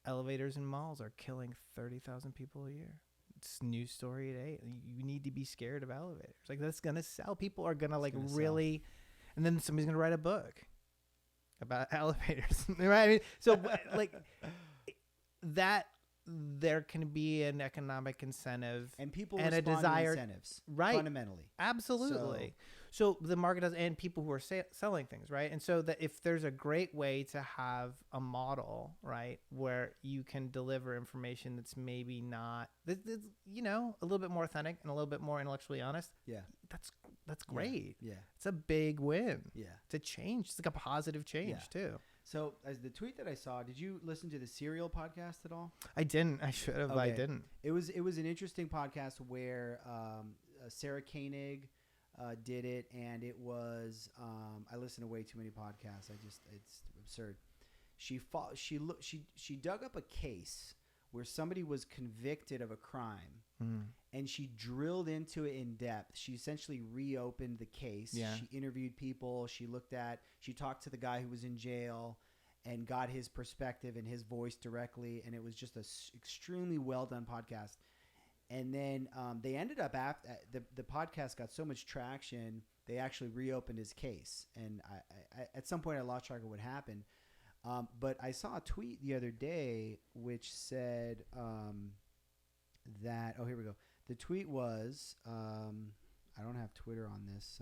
elevators in malls are killing 30,000 people a year. It's news story at 8. You need to be scared of elevators. Like, that's going to sell. People are going to like really, and then somebody's going to write a book about elevators. Right? I mean, so like that, there can be an economic incentive and people and a desire, incentives, right? Fundamentally. Absolutely. So the market does, and people who are selling things, right? And so that if there's a great way to have a model, right, where you can deliver information that's maybe not, a little bit more authentic and a little bit more intellectually honest. Yeah. That's great. Yeah. It's a big win. Yeah. It's a change. It's like a positive change too. So as the tweet that I saw, did you listen to the Serial podcast at all? I didn't. I should have. Okay. I didn't. It was an interesting podcast where Sarah Koenig did it, and it was I listen to way too many podcasts. It's absurd. She dug up a case where somebody was convicted of a crime, and she drilled into it in depth. She essentially reopened the case. Yeah. She interviewed people. She talked to the guy who was in jail and got his perspective and his voice directly, and it was just a extremely well done podcast. And then they ended up after the podcast got so much traction, they actually reopened his case. And I at some point I lost track of what happened. But I saw a tweet the other day which said that, here we go. The tweet was, I don't have Twitter on this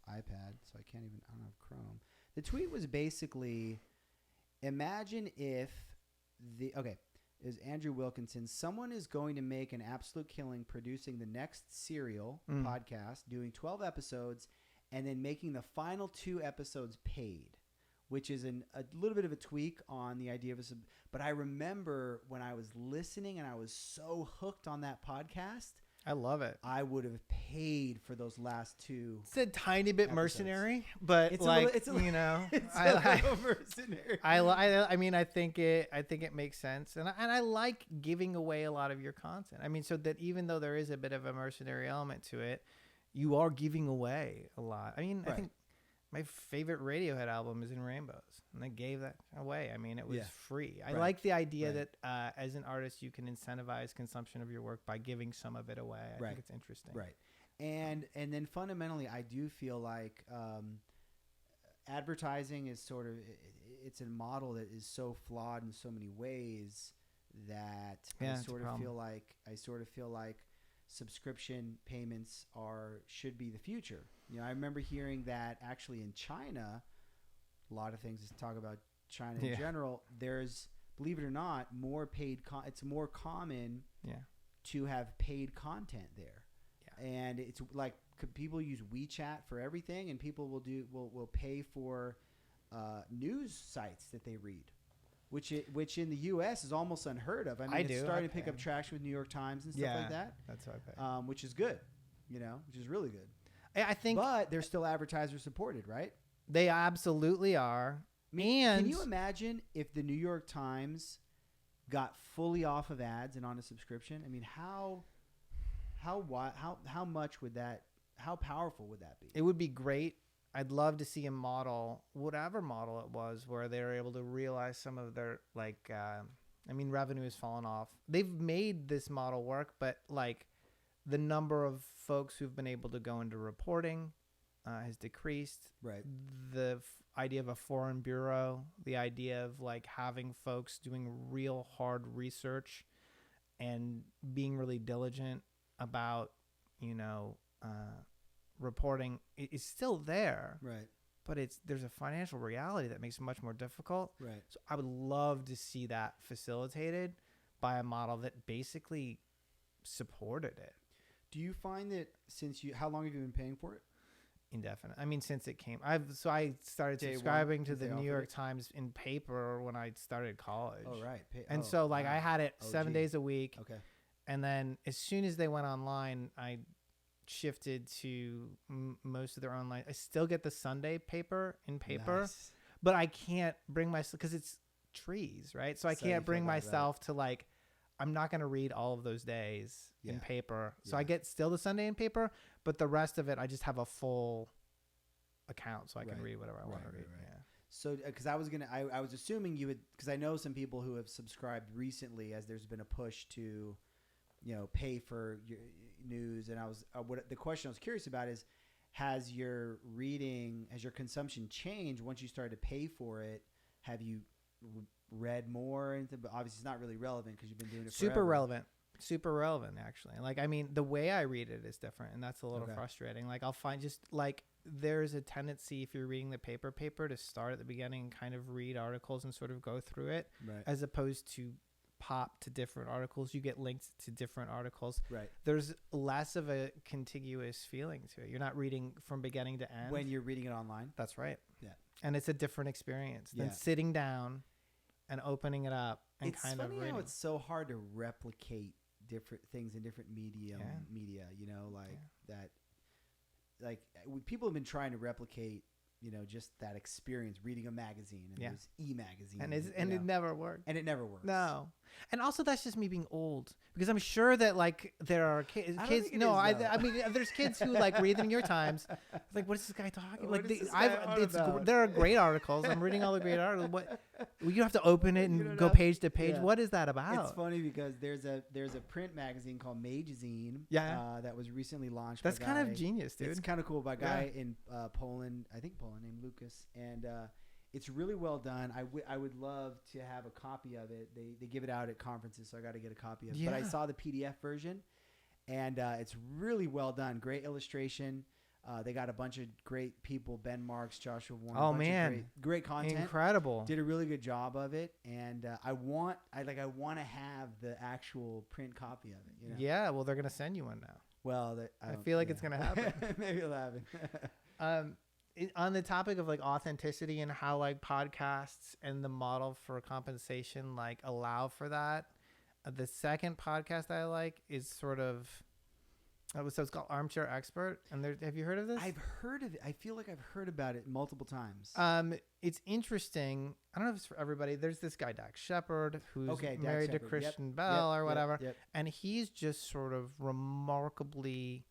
iPad, so I don't have Chrome. The tweet was basically, imagine if is Andrew Wilkinson, someone is going to make an absolute killing producing the next Serial podcast, doing 12 episodes, and then making the final 2 episodes paid, which is a little bit of a tweak on the idea of but I remember when I was listening and I was so hooked on that podcast. I love it. I would have paid for those last 2. It's a tiny bit episodes. Mercenary, but it's like, it's a little mercenary. I mean, I think it makes sense. And I like giving away a lot of your content. I mean, so that even though there is a bit of a mercenary element to it, you are giving away a lot. I mean, I think my favorite Radiohead album is In Rainbows, and they gave that away. I mean, it was free. I like the idea that as an artist, you can incentivize consumption of your work by giving some of it away. I think it's interesting. Right. And then fundamentally, I do feel like advertising is sort of, it's a model that is so flawed in so many ways that I sort of feel like subscription payments should be the future. I remember hearing that actually in China, a lot of things to talk about China in general, there's, believe it or not, more paid it's more common to have paid content there. Yeah. And it's like people use WeChat for everything, and people will pay for news sites that they read, which in the U.S. is almost unheard of. I mean, it's starting to pick up traction with New York Times and stuff like that. That's what I pay. Which is good, which is really good. I think, but they're still advertiser supported, right? They absolutely are. I mean, can you imagine if the New York Times got fully off of ads and on a subscription? I mean, how much would that? How powerful would that be? It would be great. I'd love to see a model, whatever model it was, where they were able to realize some of their revenue has fallen off. They've made this model work, but the number of folks who've been able to go into reporting has decreased. Right. The idea of a foreign bureau, the idea of having folks doing real hard research and being really diligent about, reporting is still there. Right. But there's a financial reality that makes it much more difficult. Right. So I would love to see that facilitated by a model that basically supported it. Do you find that how long have you been paying for it? Indefinite. I mean, since it came, I started subscribing to the New York Times in paper when I started college. Oh, right. I had it 7 days a week. Okay. And then as soon as they went online, I shifted to most of their online. I still get the Sunday paper in paper, nice. But I can't bring myself, because it's trees, right? So I can't bring myself to I'm not going to read all of those days in paper. So I get still the Sunday in paper, but the rest of it, I just have a full account so I can read whatever I want to read. Right. Yeah. So, because I was assuming you would, because I know some people who have subscribed recently as there's been a push to, pay for your news. And the question I was curious about is, has your consumption changed once you started to pay for it? Have you read more? But obviously it's not really relevant because you've been doing it forever. Super relevant, actually. The way I read it is different, and that's a little frustrating. I'll find there's a tendency, if you're reading the paper to start at the beginning and kind of read articles and sort of go through it, right, as opposed to pop to different articles. You get linked to different articles. Right. There's less of a contiguous feeling to it. You're not reading from beginning to end. When you're reading it online. That's right. Yeah. And it's a different experience than sitting down and opening it up and it's kind of reading. It's funny how it's so hard to replicate different things in different media, that people have been trying to replicate, just that experience reading a magazine, and there's e-magazine, and it never worked. And it never works. No. And also that's just me being old, because I'm sure that there are kids. I mean, there's kids who read the New York Times. It's what is this guy talking? There are great articles. I'm reading all the great articles. You have to open it and go page to page. Yeah. What is that about? It's funny because there's a print magazine called Mage that was recently launched. That's kind of genius, dude. It's kind of cool by a guy in Poland, I think Poland, named Lucas, and it's really well done. I would love to have a copy of it. They give it out at conferences, so I got to get a copy of it. Yeah. But I saw the PDF version, and it's really well done. Great illustration. They got a bunch of great people, Ben Marks, Joshua Warren. Oh man, great content. Incredible. Did a really good job of it, and I want to have the actual print copy of it. Yeah, well, they're gonna send you one now. Well, I feel like it's gonna happen. Maybe it'll happen. On the topic of authenticity and how podcasts and the model for compensation allow for that, the second podcast I like is sort of. So it's called Armchair Expert, and have you heard of this? I've heard of it. I feel like I've heard about it multiple times. It's interesting. I don't know if it's for everybody. There's this guy, Dax Shepard, who's married to Christian Bell or whatever, and he's just sort of remarkably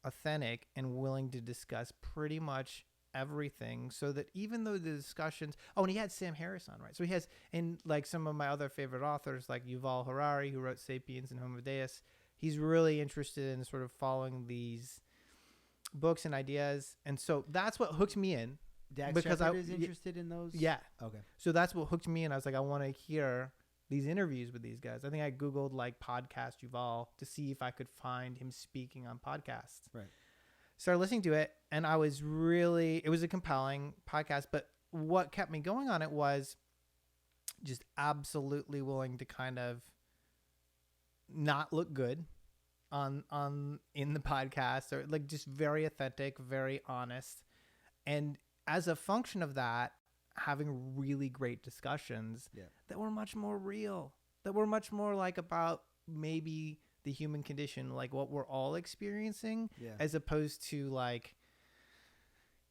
authentic and willing to discuss pretty much everything, so that even though the discussions, and he had Sam Harris on, right? So he has, in some of my other favorite authors, like Yuval Harari, who wrote Sapiens and Homo Deus. He's really interested in sort of following these books and ideas. And so that's what hooked me in. Dax Shepard is interested in those? Yeah. Okay. So that's what hooked me in. I was like, I want to hear these interviews with these guys. I think I Googled podcast Yuval to see if I could find him speaking on podcasts. Right. Started listening to it, and it was a compelling podcast. But what kept me going on it was just absolutely willing to kind of not look good in the podcast, or just very authentic, very honest. And as a function of that, having really great discussions that were much more real, that were much more like about maybe the human condition, like what we're all experiencing, as opposed to like,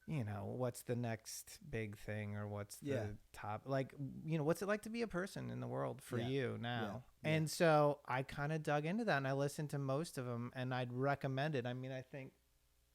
you know, what's the next big thing or what's the top, like, you know, what's it like to be a person in the world for you now? And so I kind of dug into that and I listened to most of them and I'd recommend it. I mean, I think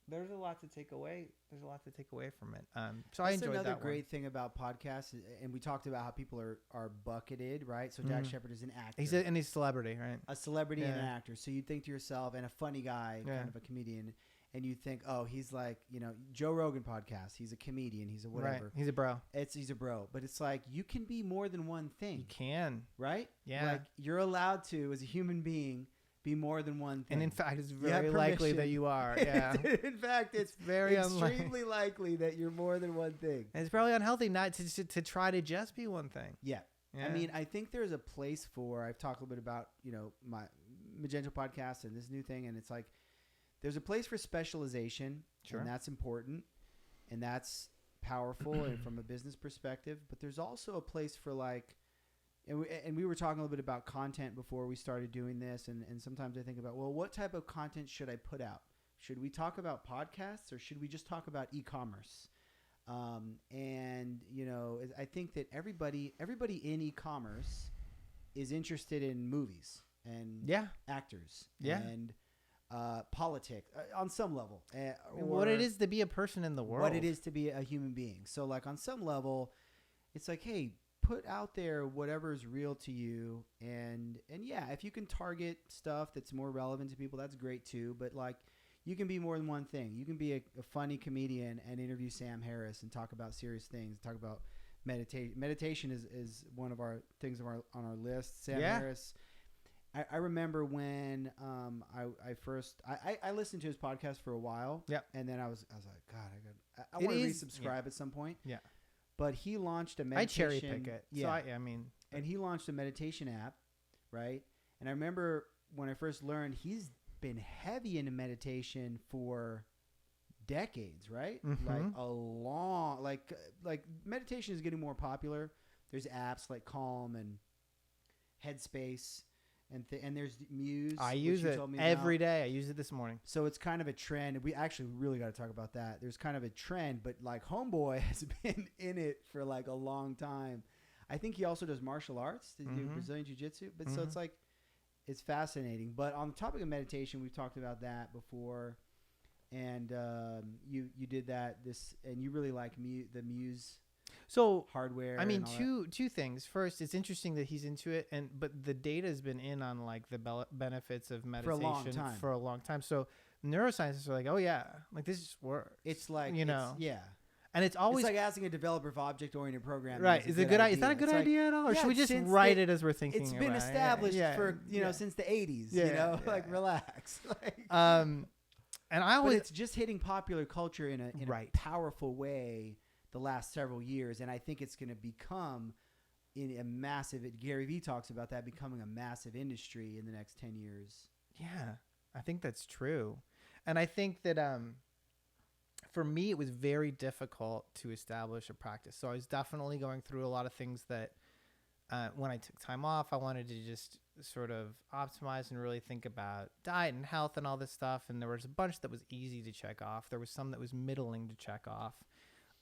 there's a lot to take away. There's a lot to take away from it. So I enjoyed that one. Another great thing about podcasts, and we talked about how people are bucketed, right? So Dax Shepard is an actor. He's a celebrity, right? A celebrity and an actor. So you'd think to yourself, and a funny guy, kind of a comedian, and you think, oh, he's like, you know, Joe Rogan podcast. He's a comedian. He's a whatever. Right. He's a bro. He's a bro. But it's like, you can be more than one thing. You can. Right? Yeah. Like, you're allowed to, as a human being, be more than one thing. And in fact, it's very likely that you are. Yeah. In fact, it's very extremely likely that you're more than one thing. And it's probably unhealthy not to try to just be one thing. Yeah. I mean, I think there's a place for, I've talked a little bit about, you know, my Magento podcast and this new thing. And it's like, there's a place for specialization. Sure. And that's important. And that's powerful and from a business perspective. But there's also a place for like, and we were talking a little bit about content before we started doing this. And sometimes I think about, well, what type of content should I put out? Should we talk about podcasts or should we just talk about e-commerce? And, you know, I think that everybody in e-commerce is interested in movies and actors and politics on some level. What it is to be a person in the world. What it is to be a human being. So, like, on some level, it's like, hey, put out there whatever is real to you. And yeah, if you can target stuff that's more relevant to people, that's great too. But, like, you can be more than one thing. You can be a funny comedian and interview Sam Harris and talk about serious things, talk about meditation. Meditation is one of our things on our list. Sam Harris. I remember when I listened to his podcast for a while. Yeah. And then I was like, God, I want to resubscribe at some point. Yeah. But he launched a meditation. I cherry pick it. Yeah. So I mean. And he launched a meditation app, right? And I remember when I first learned, he's been heavy into meditation for decades, right? Mm-hmm. Like a long, like meditation is getting more popular. There's apps like Calm and Headspace. And there's Muse. I use it every day. I use it this morning. So it's kind of a trend. We actually really got to talk about that. There's kind of a trend, but like Homeboy has been in it for like a long time. I think he also does martial arts, to do Brazilian Jiu-Jitsu. But so it's like, it's fascinating. But on the topic of meditation, we've talked about that before. And you did that and you really like the Muse. So hardware. I mean, two things. First, it's interesting that he's into it, but the data has been in on like the benefits of meditation for a long time. So neuroscientists are like, oh yeah, like this just works. It's like, you know, and it's always like asking a developer for object-oriented programming. Right? Is it good? Is that a good idea at all, or should we just write it as we're thinking? It's been established for since the '80s. Like relax. And I always, but it's just hitting popular culture in a powerful way the last several years, and I think it's going to become in a massive. Gary Vee talks about that becoming a massive industry in the next 10 years. Yeah, I think that's true, and I think that for me, it was very difficult to establish a practice. So I was definitely going through a lot of things that when I took time off, I wanted to just sort of optimize and really think about diet and health and all this stuff. And there was a bunch that was easy to check off. There was some that was middling to check off.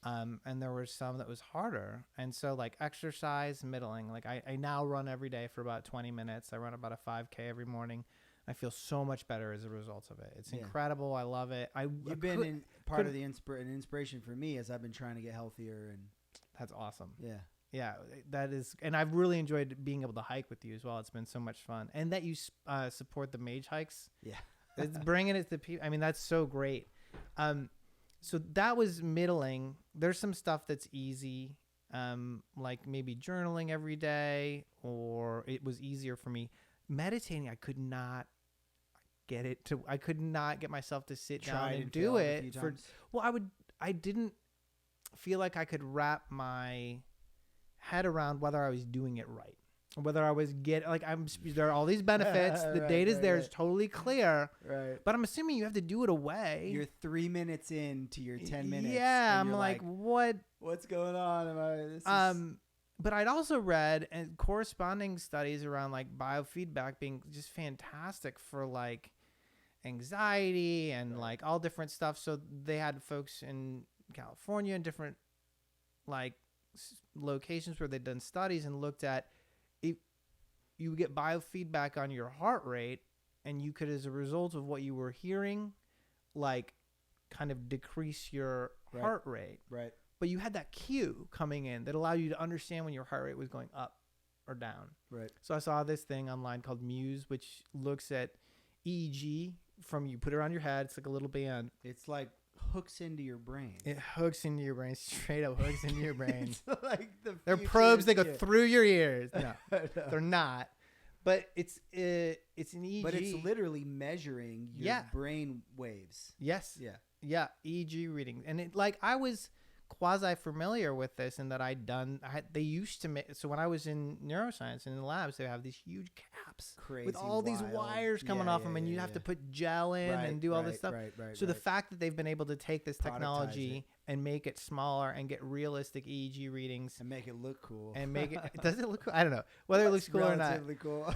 And there was some that was harder. And so like exercise, middling, like I now run every day for about 20 minutes. I run about a 5K every morning. I feel so much better as a result of it. It's incredible. I love it. You've been part of an inspiration for me as I've been trying to get healthier. And that's awesome. Yeah. Yeah, that is. And I've really enjoyed being able to hike with you as well. It's been so much fun. And that you support the Mage hikes. Yeah. It's bringing it to people. I mean, that's so great. So that was middling. There's some stuff that's easy, like maybe journaling every day, or it was easier for me. Meditating, I could not get myself to sit down and do it. I didn't feel like I could wrap my head around whether I was doing it right. whether I was there are all these benefits. The data's there. It's totally clear. Right. But I'm assuming you have to do it away. You're 3 minutes into your 10 minutes. Yeah. I'm like, what? What's going on? But I'd also read corresponding studies around like biofeedback being just fantastic for like anxiety and like all different stuff. So they had folks in California and different like locations where they'd done studies and looked at if you would get biofeedback on your heart rate, and you could, as a result of what you were hearing, like kind of decrease your heart rate. Right. But you had that cue coming in that allowed you to understand when your heart rate was going up or down. Right. So I saw this thing online called Muse, which looks at EEG from you put it on your head. It's like a little band. It's like hooks into your brain. It hooks into your brain, straight up hooks into your brain. It's like they're probes that go through your ears. No, they're not. But it's an EEG. But it's literally measuring your brain waves. Yes. Yeah. Yeah. EEG readings. And it like I was quasi familiar with this in that they used to make, so when I was in neuroscience and in the labs, they have these huge caps with all these wires coming off them, and you have to put gel in and do all this stuff. So the fact that they've been able to take this technology and make it smaller and get realistic EEG readings and make it look cool and make it, does it look cool? I don't know whether it looks cool or not. Cool.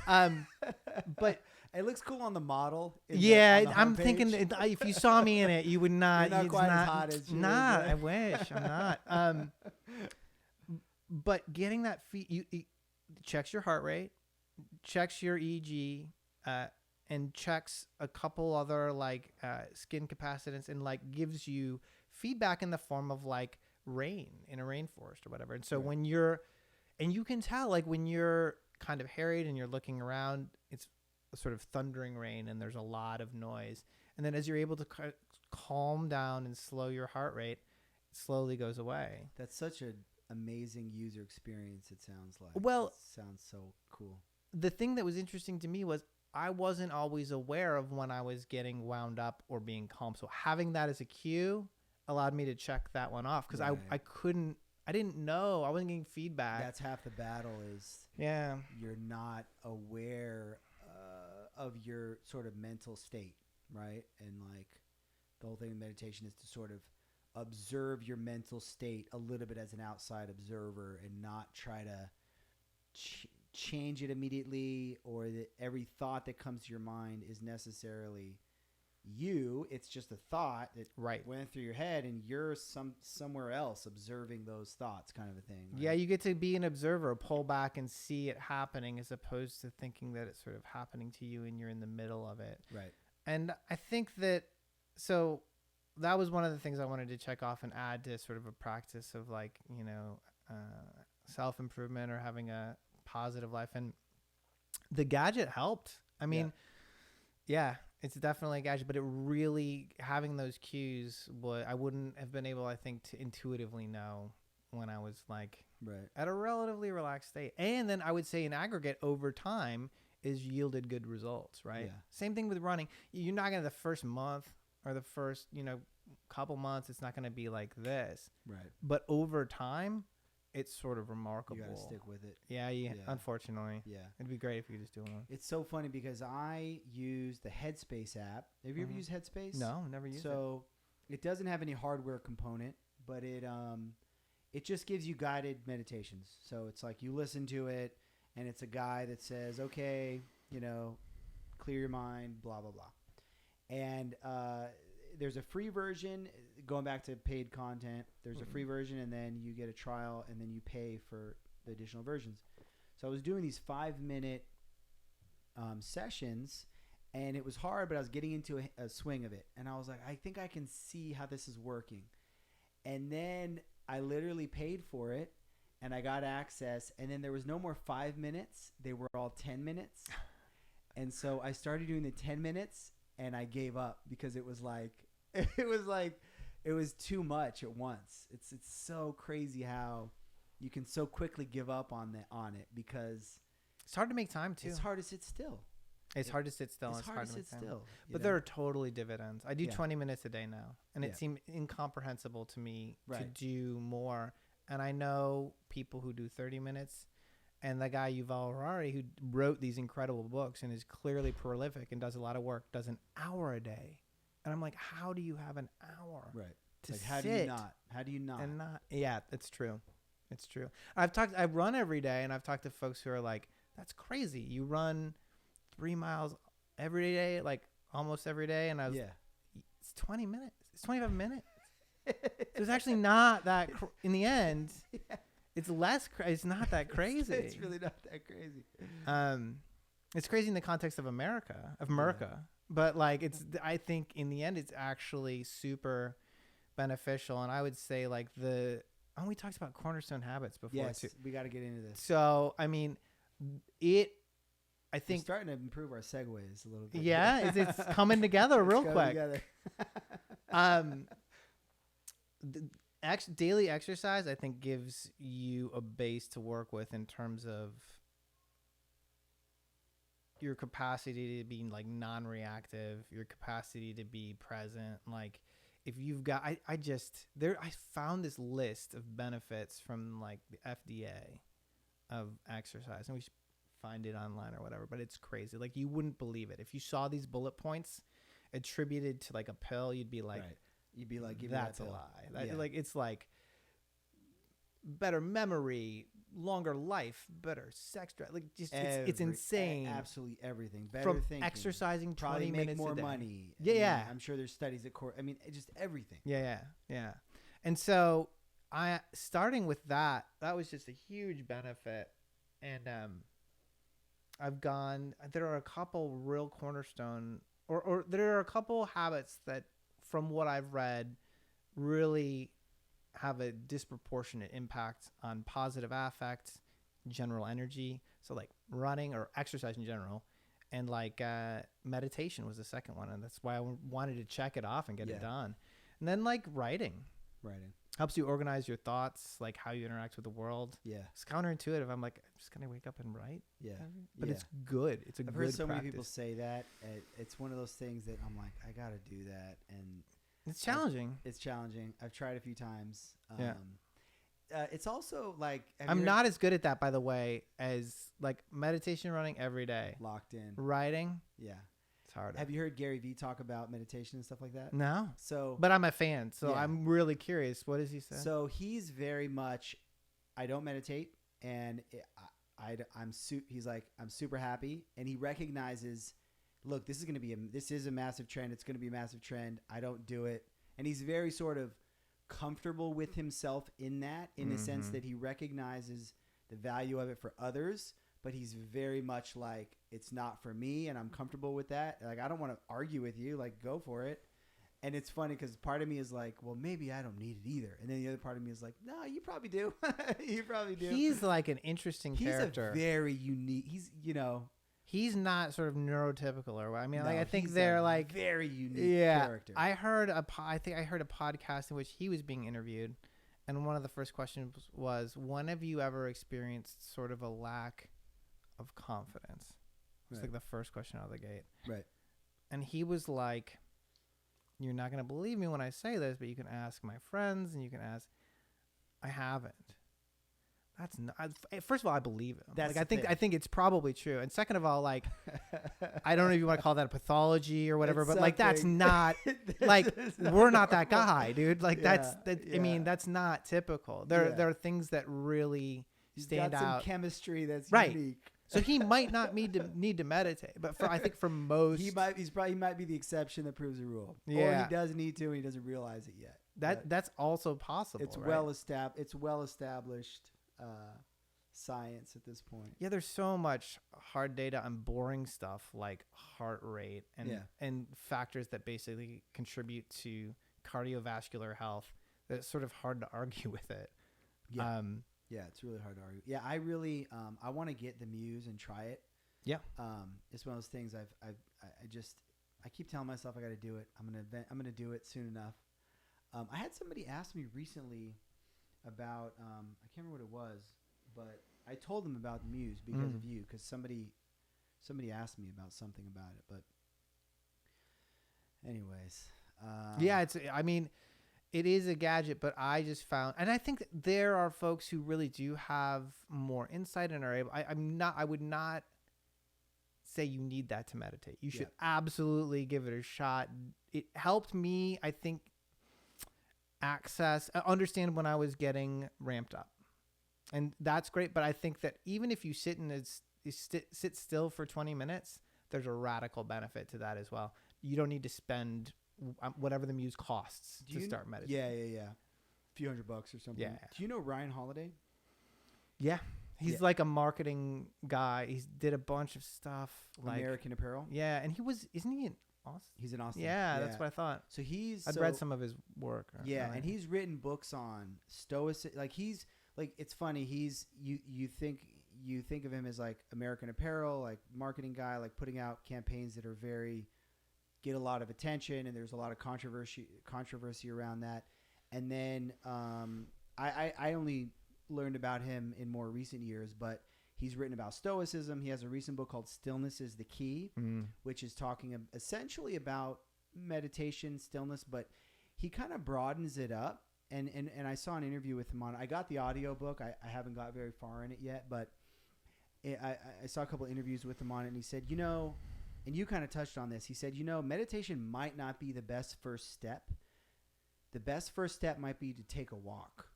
But it looks cool on the model. I'm thinking if you saw me in it, you would not. You're not quite as hot as you. Not. I wish I'm not. But getting that it checks your heart rate, checks your EEG, and checks a couple other like skin capacitance, and like gives you feedback in the form of like rain in a rainforest or whatever. And so when you can tell like when you're kind of harried and you're looking around, it's a sort of thundering rain and there's a lot of noise. And then as you're able to calm down and slow your heart rate, it slowly goes away. That's such an amazing user experience, it sounds like. Well, it sounds so cool. The thing that was interesting to me was I wasn't always aware of when I was getting wound up or being calm. So having that as a cue allowed me to check that one off because I didn't know. I wasn't getting feedback. That's half the battle is you're not aware of your sort of mental state, right? And like the whole thing of meditation is to sort of observe your mental state a little bit as an outside observer and not try to change it immediately, or that every thought that comes to your mind is necessarily you. It's just a thought that went through your head and you're somewhere else observing those thoughts, kind of a thing, right? Yeah, you get to be an observer, pull back and see it happening as opposed to thinking that it's sort of happening to you and you're in the middle of it. Right. And I think that that was one of the things I wanted to check off and add to sort of a practice of like, self-improvement or having a positive life. And the gadget helped. I mean, it's definitely a gadget, but it really, having those cues, I wouldn't have been able, I think, to intuitively know when I was like at a relatively relaxed state. And then I would say in aggregate over time is yielded good results, right? Yeah. Same thing with running. You're not going to the first month or the first, couple months, it's not going to be like this. Right. But over time, it's sort of remarkable. You got to stick with it. Yeah, unfortunately. Yeah. It'd be great if you could just do one. It's so funny because I use the Headspace app. Have you ever used Headspace? No, never used it. So it doesn't have any hardware component, but it just gives you guided meditations. So it's like you listen to it and it's a guy that says, okay, clear your mind, blah, blah, blah. And there's a free version. Going back to paid content, there's a free version, and then you get a trial, and then you pay for the additional versions. So I was doing these 5-minute sessions, and it was hard, but I was getting into a swing of it. And I was like, I think I can see how this is working. And then I literally paid for it, and I got access, and then there was no more 5 minutes. They were all 10 minutes. And so I started doing the 10 minutes, and I gave up because it was too much at once. It's so crazy how you can so quickly give up on it because it's hard to make time too. It's hard to sit still. It's hard to sit still. It's hard to sit still. But there are totally dividends. I do 20 minutes a day now, and it seemed incomprehensible to me to do more. And I know people who do 30 minutes, And the guy Yuval Harari, who wrote these incredible books and is clearly prolific and does a lot of work, does an hour a day. And I'm like, how do you have an hour? Right. To like, sit how do you not? How do you not? And not. Yeah, it's true. It's true. I run every day, and I've talked to folks who are like, that's crazy. You run 3 miles every day, like almost every day. And it's 20 minutes. It's 25 minutes. So it's actually not that, in the end. Yeah. It's less. It's not that crazy. It's really not that crazy. It's crazy in the context of America. Yeah. But like, I think in the end, it's actually super beneficial. And I would say like we talked about cornerstone habits before too. We got to get into this. So I mean, I think we're starting to improve our segues a little bit. Yeah, it's coming together real quick. Daily exercise, I think, gives you a base to work with in terms of your capacity to be like non-reactive, your capacity to be present. Like if you've got, I found this list of benefits from like the FDA of exercise, and we should find it online or whatever, but it's crazy. Like you wouldn't believe it. If you saw these bullet points attributed to like a pill, you'd be like, right. You'd be like, that's a lie. Like it's like better memory, longer life, better sex drive. Like just it's insane. Absolutely everything. Better from thinking. Exercising 20 probably minutes make more a day. money. Yeah. I'm sure there's studies at court. I mean, just everything. Yeah. And so starting with that was just a huge benefit. And there are a couple real cornerstone or there are a couple habits that, from what I've read, really have a disproportionate impact on positive affect, general energy. So like running or exercise in general, and like meditation was the second one. And that's why I wanted to check it off and get it done. And then like writing helps you organize your thoughts, like how you interact with the world. Yeah. It's counterintuitive. I'm like, I'm just going to wake up and write. Yeah. But it's good. It's I've heard so many people say that. It's one of those things that I'm like, I got to do that. And it's challenging. It's challenging. I've tried a few times. It's also like, I'm not as good at that, by the way, as like meditation, running every day. Locked in. Writing. Yeah. It's harder. Have you heard Gary Vee talk about meditation and stuff like that? No. So, but I'm a fan, so I'm really curious. What does he say? So he's very much, I don't meditate, and he's like, I'm super happy, and he recognizes, look, this is a massive trend. It's going to be a massive trend. I don't do it, and he's very sort of comfortable with himself in that, in the sense that he recognizes the value of it for others. But he's very much like, it's not for me, and I'm comfortable with that. Like, I don't want to argue with you. Like, go for it. And it's funny because part of me is like, well, maybe I don't need it either. And then the other part of me is like, no, you probably do. You probably do. He's like an interesting character. He's a very unique. He's not sort of neurotypical or what. I mean, like I think they're like very unique character. I heard a podcast in which he was being interviewed, and one of the first questions was, when have you ever experienced sort of a lack of confidence? It's like the first question out of the gate. Right. And he was like, you're not going to believe me when I say this, but you can ask my friends and you can ask, I haven't. That's not, first of all, I believe him. That's like, I think it's probably true. And second of all, like, I don't know if you want to call that a pathology or whatever, but like, that's not like, we're not that guy, dude. Like I mean, that's not typical. There are things that really stand out. Some chemistry that's unique. So he might not need to meditate, but I think for most, he might be the exception that proves the rule. Yeah. Or he does need to, and he doesn't realize it yet. That's also possible. It's well established science at this point. Yeah, there's so much hard data on boring stuff like heart rate and factors that basically contribute to cardiovascular health. That's sort of hard to argue with it. Yeah. Yeah, it's really hard to argue. Yeah, I really I want to get the Muse and try it. Yeah. It's one of those things I keep telling myself I got to do it. I'm gonna do it soon enough. I had somebody ask me recently about I can't remember what it was, but I told them about the Muse because of you, because somebody asked me about something about it. But anyways, it is a gadget, but I just found, and I think that there are folks who really do have more insight and are able. I would not say you need that to meditate. You should absolutely give it a shot. It helped me, I think, understand when I was getting ramped up, and that's great. But I think that even if you sit sit still for 20 minutes, there's a radical benefit to that as well. You don't need to spend whatever the muse costs to start meditating. Yeah. A few $100 or something. Yeah. Do you know Ryan Holiday? Yeah. He's like a marketing guy. He did a bunch of stuff. Like American Apparel? Yeah. And isn't he in Austin? He's in Austin. Yeah, that's what I thought. So I'd read some of his work. And he's written books on stoicism. Like it's funny. You think of him as like American Apparel, like marketing guy, like putting out campaigns that are get a lot of attention, and there's a lot of controversy around that. And then I only learned about him in more recent years, but he's written about stoicism. He has a recent book called Stillness is the Key, which is talking essentially about meditation, stillness, but he kind of broadens it up. And I saw an interview with him on, I got the audio book. I haven't got very far in it yet, but I saw a couple of interviews with him on it, and he said, and you kind of touched on this. He said, meditation might not be the best first step. The best first step might be to take a walk,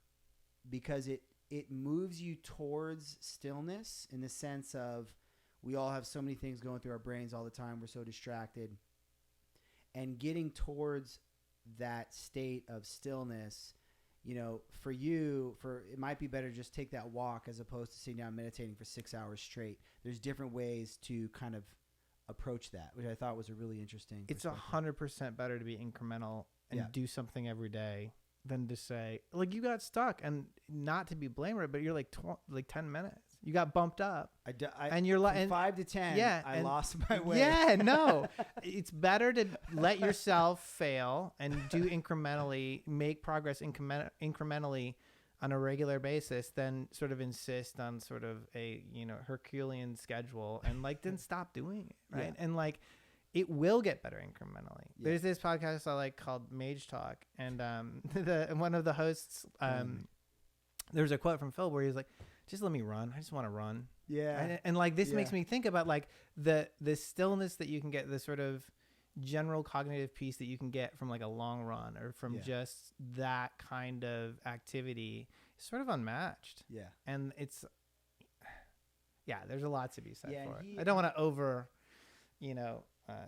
because it moves you towards stillness, in the sense of we all have so many things going through our brains all the time. We're so distracted. And getting towards that state of stillness, for you, it might be better to just take that walk as opposed to sitting down meditating for 6 hours straight. There's different ways to kind of approach that, which I thought was a really interesting perspective. It's 100% better to be incremental and do something every day than to say, like, you got stuck, and not to be blamer, but you're like 10 minutes. You got bumped up, and you're like 5 to 10. I lost my way. Yeah, no, it's better to let yourself fail and make progress incrementally on a regular basis than sort of insist on sort of a Herculean schedule and then stop doing it, right? And it will get better incrementally. There's this podcast I like called Mage Talk, and one of the hosts, there's a quote from Phil where he's like, just let me run. I just want to run. Yeah. And this makes me think about the stillness that you can get, the sort of general cognitive piece that you can get from a long run or from just that kind of activity is sort of unmatched. Yeah. And there's a lot to be said for it. I don't want to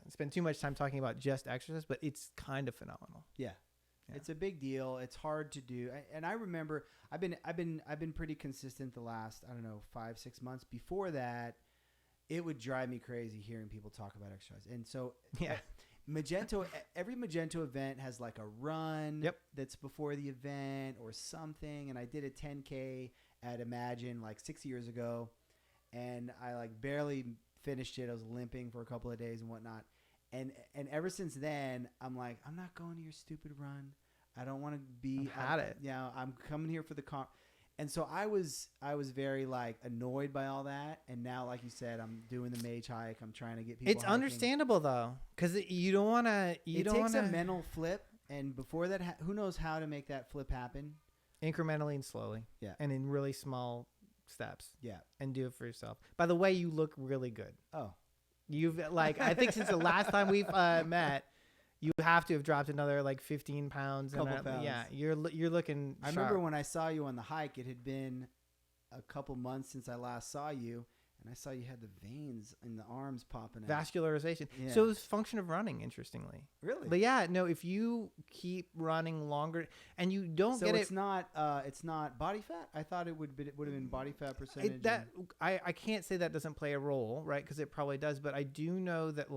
spend too much time talking about just exercise, but it's kind of phenomenal. Yeah. It's a big deal. It's hard to do. And I remember I've been pretty consistent the last, 5-6 months. Before that, it would drive me crazy hearing people talk about exercise. And so every Magento event has a run that's before the event or something. And I did a 10K at Imagine 6 years ago, and I barely finished it. I was limping for a couple of days and whatnot. And ever since then, I'm like, I'm not going to your stupid run. I don't want to be. I'm coming here for the comp. And so I was very annoyed by all that. And now, like you said, I'm doing the Mage hike. I'm trying to get people. It's understandable though, because you don't want to. It takes a mental flip, and before that, who knows how to make that flip happen? Incrementally and slowly. Yeah. And in really small steps. Yeah. And do it for yourself. By the way, you look really good. Oh. You've I think since the last time we've met, you have to have dropped another 15 pounds. Couple pounds. Yeah, you're looking sharp. I remember when I saw you on the hike, it had been a couple months since I last saw you, and I saw you had the veins in the arms popping out. Vascularization. Yeah. So it was a function of running, interestingly. Really? But yeah, no, if you keep running longer and you don't get it's not body fat? I thought it would have been body fat percentage. I can't say that doesn't play a role, right? Because it probably does, but I do know that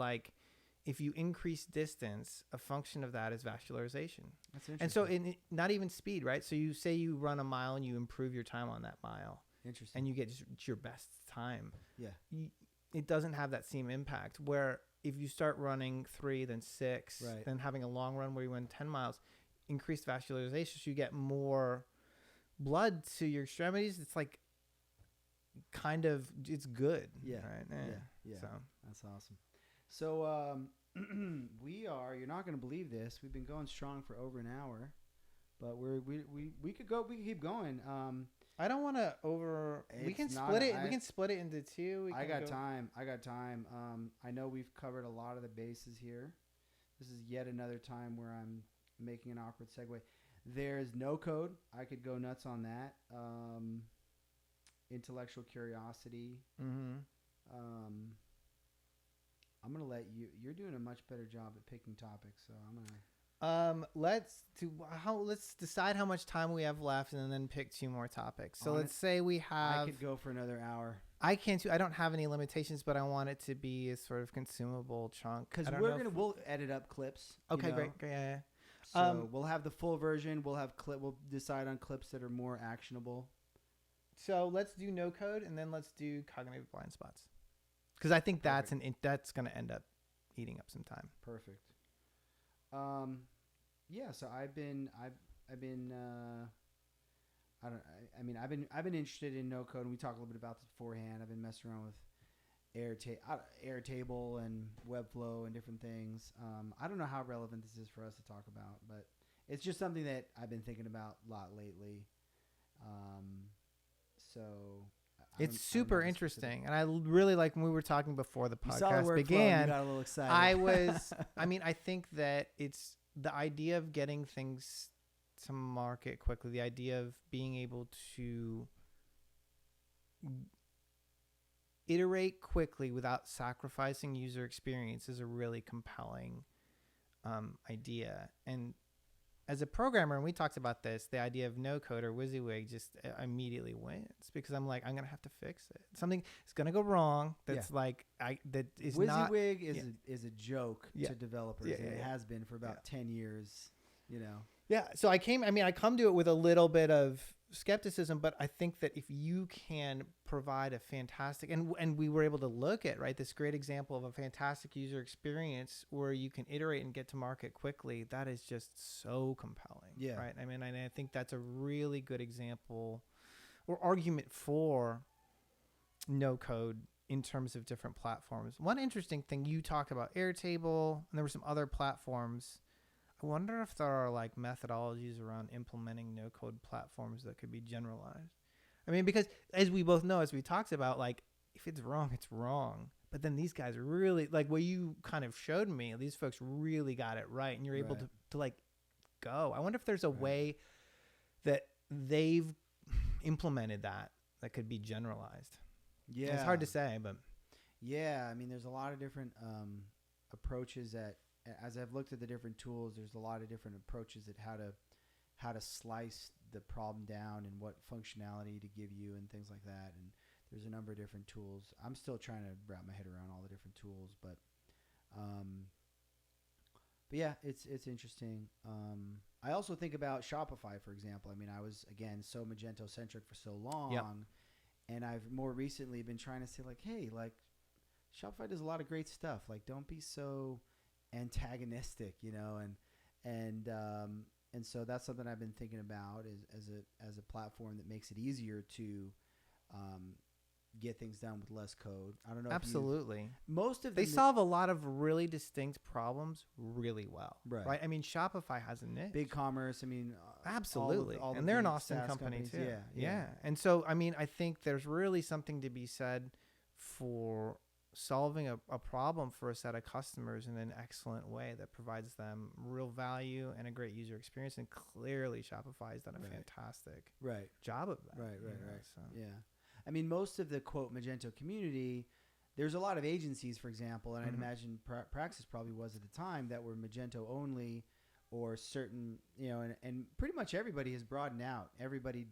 if you increase distance, a function of that is vascularization. That's interesting. And so not even speed, right? So you say you run a mile and you improve your time on that mile. Interesting. And you get just your best time. Yeah. It doesn't have that same impact, where if you start running 3, then 6, then having a long run where you run 10 miles, increased vascularization, so you get more blood to your extremities. It's it's good. Yeah. Right? Yeah. So that's awesome. So you're not going to believe this. We've been going strong for over an hour. But we could keep going. I don't want to we can split it. We can split it into two. I got time. I know we've covered a lot of the bases here. This is yet another time where I'm making an awkward segue. There's Nocode. I could go nuts on that. Intellectual curiosity. Mm-hmm. I'm gonna let you. You're doing a much better job at picking topics, so I'm gonna. Let's decide how much time we have left, and then pick two more topics. So let's say we have. I could go for another hour. I can't. I don't have any limitations, but I want it to be a sort of consumable chunk. Because we'll edit up clips. Okay, great. Yeah. So we'll have the full version. We'll have We'll decide on clips that are more actionable. So let's do Nocode, and then let's do cognitive blind spots, because I think that's going to end up eating up some time. Perfect. Yeah. So I've been interested in Nocode, and we talked a little bit about this beforehand. I've been messing around with Airtable and Webflow and different things. I don't know how relevant this is for us to talk about, but it's just something that I've been thinking about a lot lately. So it's super interesting, and I really like when we were talking before the podcast began. You got a little excited. I think that it's the idea of getting things to market quickly, the idea of being able to iterate quickly without sacrificing user experience is a really compelling idea. And as a programmer, and we talked about this, the idea of no code or WYSIWYG just immediately wins, because I'm like, I'm gonna have to fix it. Something is gonna go wrong. That's WYSIWYG is a joke to developers, and it has been for about 10 years. You know. Yeah. So I come to it with a little bit of skepticism, but I think that if you can provide a fantastic, and we were able to look at, this great example of a fantastic user experience where you can iterate and get to market quickly, that is just so compelling. Yeah. Right. I mean, I think that's a really good example or argument for no code in terms of different platforms. One interesting thing, you talked about Airtable, and there were some other platforms. I wonder if there are methodologies around implementing no-code platforms that could be generalized. I mean, because as we both know, as we talked about, if it's wrong, it's wrong. But then these guys really, what you kind of showed me, these folks really got it right, and you're able to go. I wonder if there's a way that they've implemented that could be generalized. Yeah. It's hard to say, but. Yeah, I mean, there's a lot of different approaches that, as I've looked at the different tools, there's a lot of different approaches at how to slice the problem down and what functionality to give you and things like that. And there's a number of different tools. I'm still trying to wrap my head around all the different tools, but yeah, it's interesting. I also think about Shopify, for example. I mean, I was again so Magento centric for so long, and I've more recently been trying to say hey, Shopify does a lot of great stuff. Don't be so antagonistic, and so that's something I've been thinking about as a platform that makes it easier to get things done with less code. I don't know. Absolutely. They solve a lot of really distinct problems really well. Right. I mean, Shopify has a niche. Big commerce. I mean, absolutely. And they're an Austin company too. Yeah. And so, I mean, I think there's really something to be said for solving a problem for a set of customers in an excellent way that provides them real value and a great user experience. And clearly Shopify has done a fantastic job of that. Right. So. Yeah. I mean, most of the quote Magento community, there's a lot of agencies, for example, and I'd imagine Praxis probably was at the time, that were Magento only or certain, and pretty much everybody has broadened out. Everybody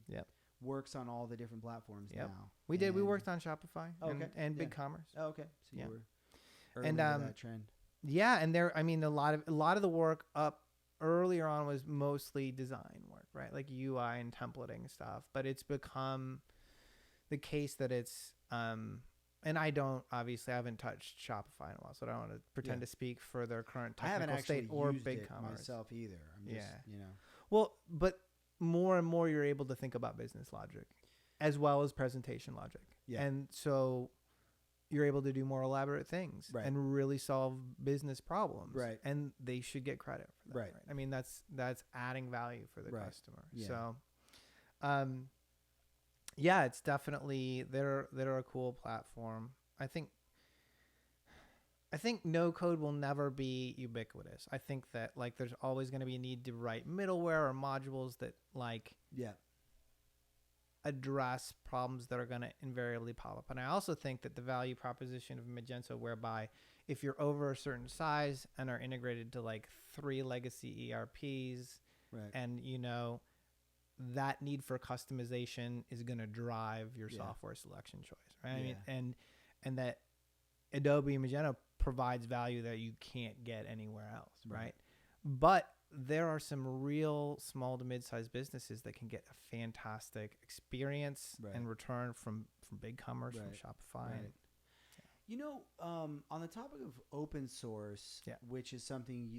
works on all the different platforms now. We worked on Shopify and BigCommerce. Oh, okay. So you were early to that trend. Yeah, and a lot of the work up earlier on was mostly design work, right? UI and templating stuff. But it's become the case that it's and I haven't touched Shopify in a while, so I don't want to pretend to speak for their current technical state or BigCommerce myself either. I'm just, Well, but more and more you're able to think about business logic as well as presentation logic. Yeah. And so you're able to do more elaborate things and really solve business problems. Right. And they should get credit for that. Right. I mean, that's adding value for the customer. Yeah. So, yeah, it's definitely, they're a cool platform. I think no code will never be ubiquitous. I think that like there's always going to be a need to write middleware or modules that like address problems that are going to invariably pop up. And I also think that the value proposition of Magento, whereby if you're over a certain size and are integrated to like 3 legacy ERPs, and you know that need for customization is going to drive your software selection choice, right? I mean, and that Adobe and Magento provides value that you can't get anywhere else, right? But there are some real small to mid-sized businesses that can get a fantastic experience and return from big commerce, from Shopify. You know, on the topic of open source, which is something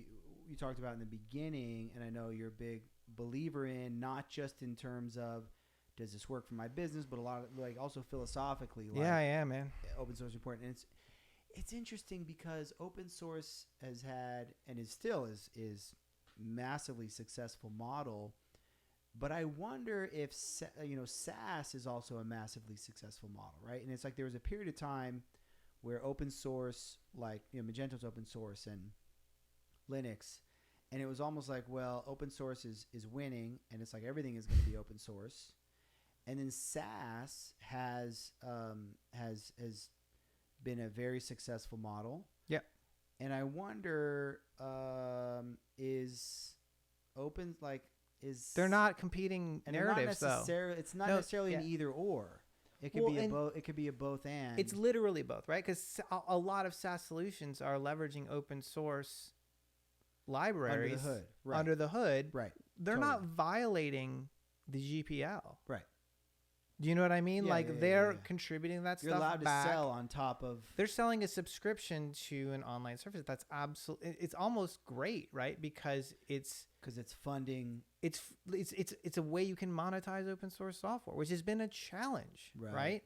you talked about in the beginning, and I know you're a big believer in, not just in terms of does this work for my business, but a lot of like also philosophically. Like, I am, man. Open source is important, and it's interesting because open source has had and is still is massively successful model, but I wonder if SaaS is also a massively successful model, right? And it's like there was a period of time where open source, like Magento's open source and Linux, and it was almost like, well, open source is winning, and it's like everything is going to be open source, and then SaaS has been a very successful model. Yeah. And I wonder, they're not competing narratives, though. It's not necessarily an either or. It could be a both. It could be a both and. It's literally both, right? Because a lot of SaaS solutions are leveraging open source libraries under the hood. Right. They're not violating the GPL. Right. Do you know what I mean? They're contributing that You're stuff allowed back. to sell on top of. They're selling a subscription to an online service. That's absolutely. It's almost great, right? Because it's funding. It's a way you can monetize open source software, which has been a challenge, right?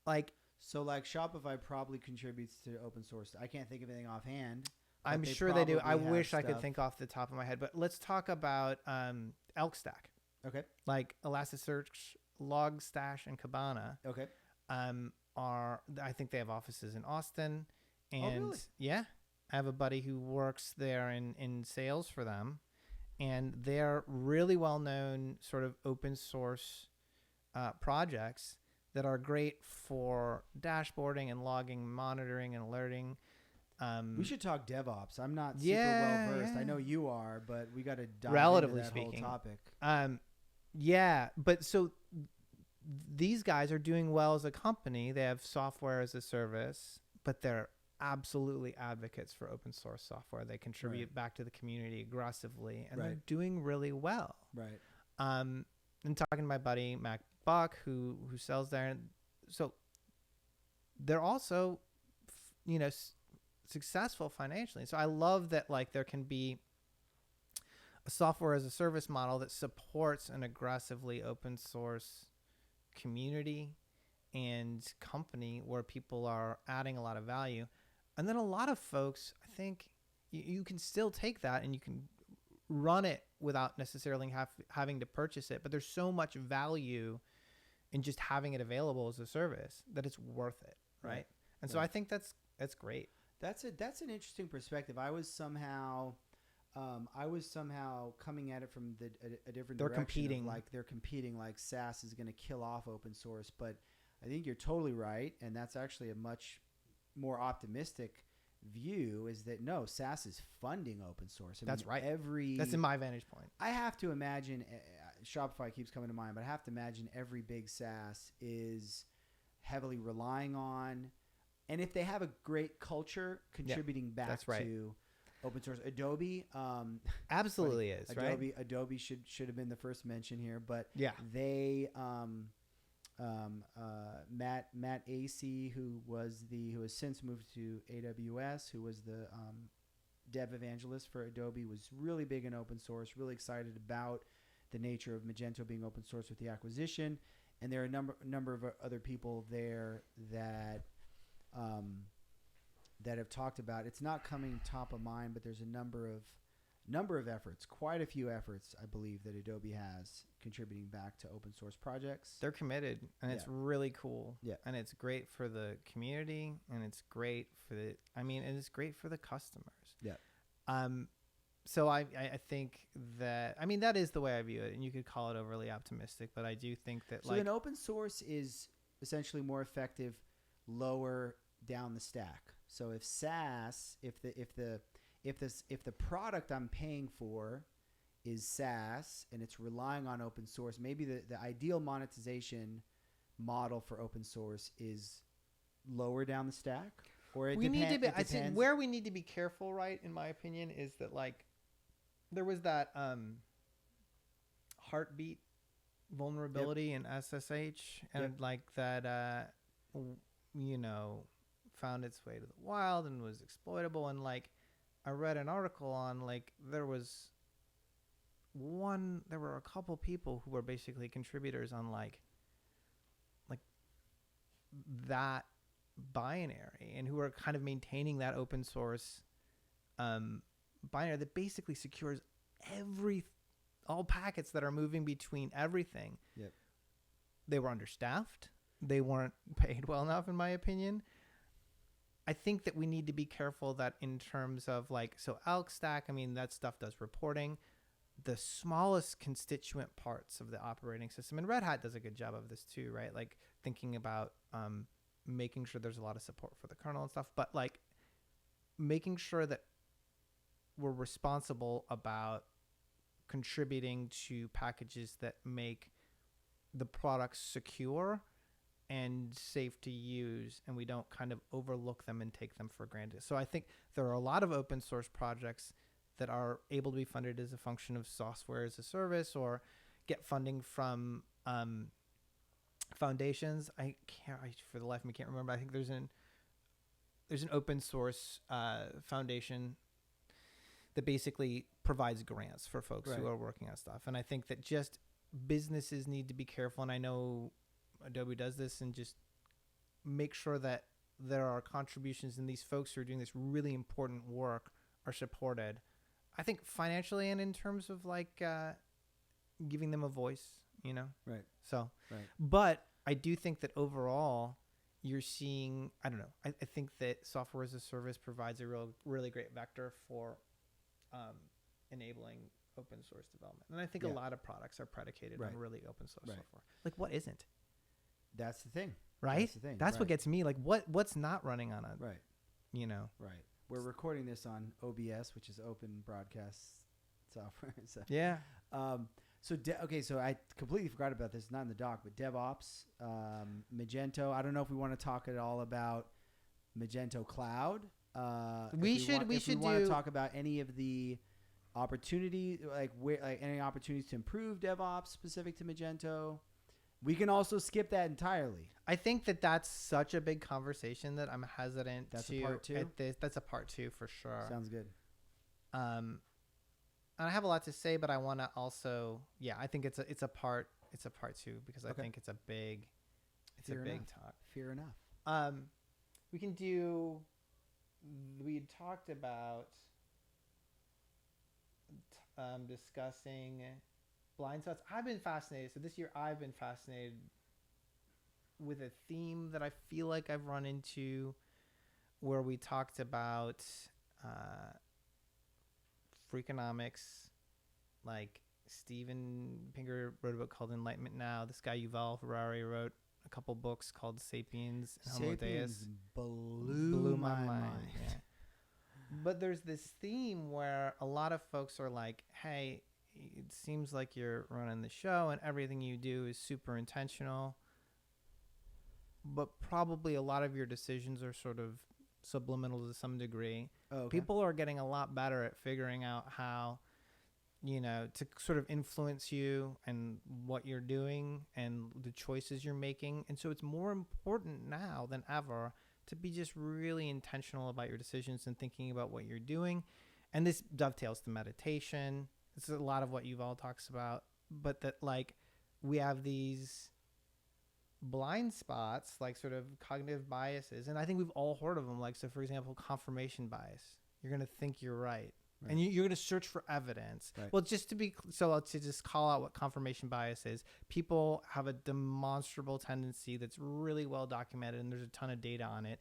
Like Shopify probably contributes to open source. I can't think of anything offhand. I'm sure they do. I wish I could think off the top of my head, but let's talk about Elk Stack. Okay. Like Elasticsearch, Logstash, and Kibana. Okay. I think they have offices in Austin, and really? I have a buddy who works there in sales for them, and they're really well known sort of open source projects that are great for dashboarding and logging, monitoring and alerting. We should talk DevOps. I'm not super well versed. I know you are, but we got to dive relatively into that speaking whole topic. But so these guys are doing well as a company. They have software as a service, but they're absolutely advocates for open source software. They contribute back to the community aggressively, and they're doing really well. Right. And talking to my buddy Mac Buck, who sells there, so they're also, successful financially. So I love that there can be a software as a service model that supports an aggressively open source community and company where people are adding a lot of value. And then a lot of folks, I think you can still take that and you can run it without necessarily having to purchase it. But there's so much value in just having it available as a service that it's worth it. Right. And so I think that's great. That's an interesting perspective. I was somehow coming at it from a different direction. They're competing. Like SaaS is going to kill off open source, but I think you're totally right, and that's actually a much more optimistic view. Is that no, SaaS is funding open source. That's right. That's in my vantage point. I have to imagine Shopify keeps coming to mind, but I have to imagine every big SaaS is heavily relying on, and if they have a great culture, contributing back to open source. Adobe absolutely is Adobe, right. Adobe should have been the first mention here, but they Matt Acey, who has since moved to AWS, who was the dev evangelist for Adobe, was really big in open source, really excited about the nature of Magento being open source with the acquisition. And there are a number of other people there that that have talked about, it's not coming top of mind, but there's a number of efforts, quite a few efforts, I believe, that Adobe has contributing back to open source projects. They're committed, and it's really cool. Yeah. And it's great for the community, and it's great for and it's great for the customers. Yeah. So I think that, that is the way I view it, and you could call it overly optimistic, but I do think that so then open source is essentially more effective lower down the stack. So if SaaS, if the product I'm paying for is SaaS and it's relying on open source, maybe the ideal monetization model for open source is lower down the stack, or it depends. I think where we need to be careful, right, in my opinion, is that there was that heartbeat vulnerability in SSH, and that found its way to the wild and was exploitable. And I read an article on there were a couple people who were basically contributors on that binary, and who are kind of maintaining that open source binary that basically secures all packets that are moving between everything. Yep. They were understaffed. They weren't paid well enough, in my opinion. I think that we need to be careful that in terms of so Elk Stack, that stuff does reporting. The smallest constituent parts of the operating system, and Red Hat does a good job of this too, right? Thinking about making sure there's a lot of support for the kernel and stuff, but making sure that we're responsible about contributing to packages that make the products secure and safe to use, and we don't kind of overlook them and take them for granted. So I think there are a lot of open source projects that are able to be funded as a function of software as a service, or get funding from foundations. For the life of me, can't remember. I think there's an open source foundation that basically provides grants for folks who are working on stuff. And I think that just businesses need to be careful, and I know Adobe does this, and just make sure that there are contributions, and these folks who are doing this really important work are supported. I think financially, and in terms of giving them a voice, Right. So, but I do think that overall you're seeing, I don't know, I think that software as a service provides a really great vector for enabling open source development. And I think a lot of products are predicated on really open source software. What isn't? That's the thing. Right? That's the thing. That's what gets me. What's not running on a... Right. Right. We're recording this on OBS, which is open broadcast software. So, yeah. So I completely forgot about this. Not in the doc, but DevOps, Magento. I don't know if we want to talk at all about Magento Cloud. We should want to talk about any of the opportunities, any opportunities to improve DevOps specific to Magento. We can also skip that entirely. I think that that's such a big conversation that I'm hesitant to. That's a part two? That's a part two for sure. Sounds good. And I have a lot to say, but I want to also, I think it's a part two, because I think it's a big talk. Fair enough. We had talked about discussing blind spots. I've been fascinated. So this year I've been fascinated with a theme that I feel like I've run into, where we talked about Freakonomics. Steven Pinker wrote a book called Enlightenment Now. This guy Yuval Harari wrote a couple books called Sapiens and Homo Deus. Blew my mind. Yeah. But there's this theme where a lot of folks are like, hey, it seems like you're running the show and everything you do is super intentional, but probably a lot of your decisions are sort of subliminal to some degree. Oh, okay. People are getting a lot better at figuring out how, to sort of influence you and what you're doing and the choices you're making. And so it's more important now than ever to be just really intentional about your decisions and thinking about what you're doing. And this dovetails to meditation. This is a lot of what Yuval talks about, but that we have these blind spots, like sort of cognitive biases, and I think we've all heard of them. Like, so for example, confirmation bias. You're going to think you're right. And you're going to search for evidence. Right. Well, just to just call out what confirmation bias is, people have a demonstrable tendency that's really well documented, and there's a ton of data on it,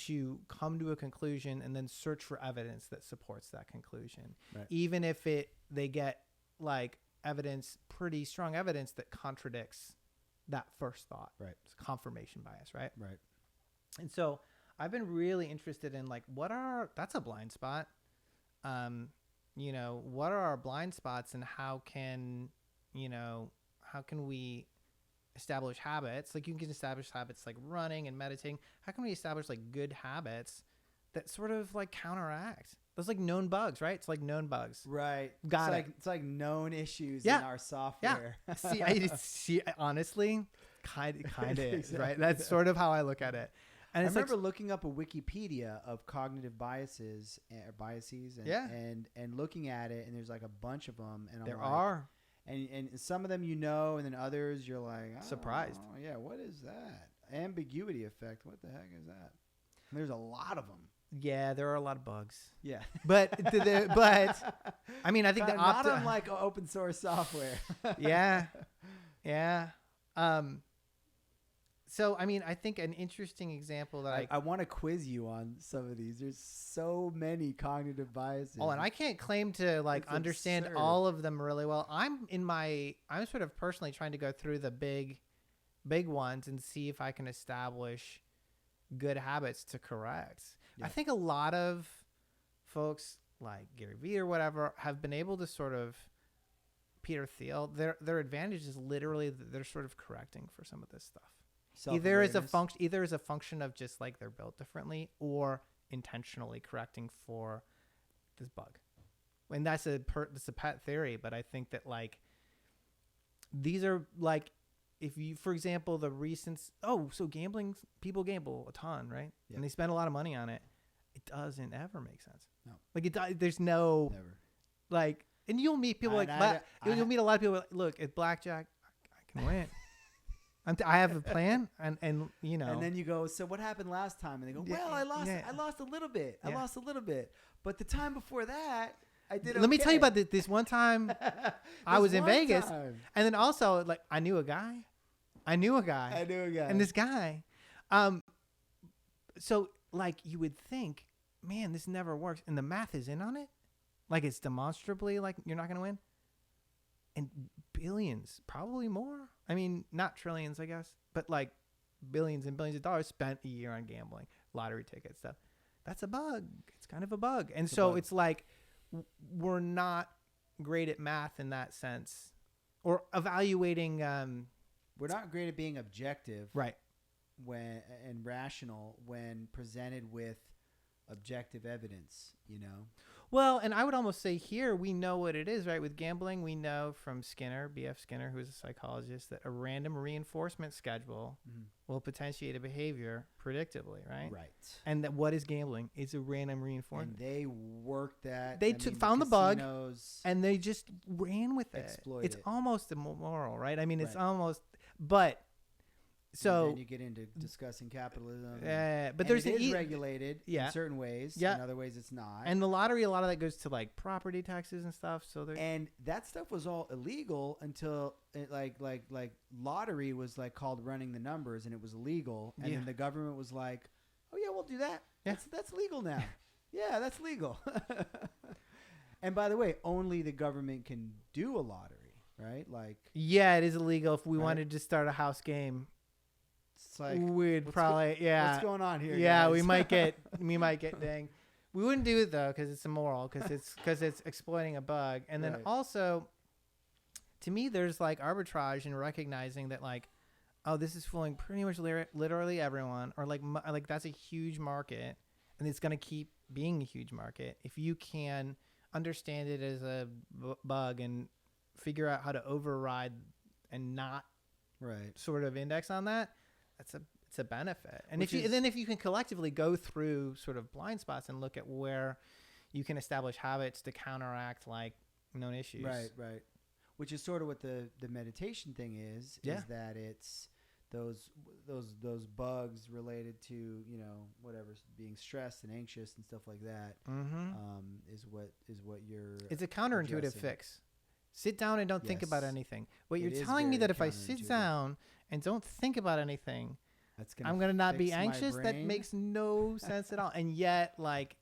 to come to a conclusion and then search for evidence that supports that conclusion. Right. Even if they get like evidence, pretty strong evidence that contradicts that first thought. Right. It's confirmation bias, right? Right. And so I've been really interested in like, that's a blind spot. What are our blind spots, and how can we establish habits? Like, you can establish habits like running and meditating. How can we establish like good habits that sort of like counteract those like known bugs, right? It's like known bugs. Right. It's like known issues in our software. Yeah. See, honestly, kind of is, right? That's sort of how I look at it. And I remember looking up a Wikipedia of cognitive biases and looking at it, and there's like a bunch of them. And there are. And some of them and then others you're like, surprised. Oh, yeah, what is that? Ambiguity effect. What the heck is that? And there's a lot of them. Yeah, there are a lot of bugs. Yeah. But I mean, I think not unlike open source software. Yeah. Yeah. So, I mean, I think an interesting example that I want to quiz you on some of these. There's so many cognitive biases. Oh, and I can't claim to like understand all of them really well. I'm sort of personally trying to go through the big ones and see if I can establish good habits to correct. Yeah. I think a lot of folks like Gary Vee or whatever have been able to sort of Peter Thiel. Their advantage is literally that they're sort of correcting for some of this stuff. Either as a function of just like they're built differently, or intentionally correcting for this bug. And that's a pet theory, but I think that like these are like, if you, for example, the recent, so gambling, people gamble a ton, right? Yeah. And they spend a lot of money on it. It doesn't ever make sense. No. Like there's no, never. Like, and you'll meet people you'll meet a lot of people like, look, at blackjack, I can win. I have a plan, and And then you go, so what happened last time? And they go, well, I lost a little bit. Yeah. I lost a little bit. But the time before that, I did. Let me tell you about this one time. I was in Vegas, and then also like I knew a guy. And this guy, so like you would think, man, this never works, and the math is in on it, like it's demonstrably like you're not going to win, and billions, probably more. I mean, not trillions, I guess, but like billions and billions of dollars spent a year on gambling, lottery tickets, stuff. That's a bug. It's kind of a bug. And so it's like we're not great at math in that sense, or evaluating. We're not great at being objective, right? And rational when presented with objective evidence, Well, and I would almost say here we know what it is, right? With gambling, we know from Skinner, B.F. Skinner, who is a psychologist, that a random reinforcement schedule will potentiate a behavior predictably, right? Right. And that what is gambling? It's a random reinforcement. And they worked that. They found the bug, and they just ran with it. It's almost immoral, right? I mean, it's almost, but. So and then you get into discussing capitalism. But there's it is regulated in certain ways. In other ways, it's not. And the lottery, a lot of that goes to like property taxes and stuff. So and that stuff was all illegal until like lottery was like called running the numbers, and it was illegal. And then the government was like, "Oh yeah, we'll do that. Yeah, that's legal now. Yeah, that's legal." And by the way, only the government can do a lottery, right? Like it is illegal if we wanted to start a house game. It's like, we'd probably what's going on here? Yeah, guys? we might get dang. We wouldn't do it though because it's immoral, because it's exploiting a bug. And then also, to me, there's like arbitrage in recognizing that like, oh, this is fooling pretty much literally everyone, or like that's a huge market, and it's gonna keep being a huge market if you can understand it as a bug and figure out how to override and not sort of index on that. It's a benefit. And if you can collectively go through sort of blind spots and look at where you can establish habits to counteract like known issues. Right. Which is sort of what the meditation thing is that it's those bugs related to, you know, whatever, being stressed and anxious and stuff like that, is what you're. It's a counterintuitive addressing. Fix. Sit down and don't think about Yes. anything. What It you're is telling me very that if I sit counterintuitive. down and don't think about anything, That's gonna I'm gonna not be fix my anxious. That brain? makes no sense at all. And yet, like,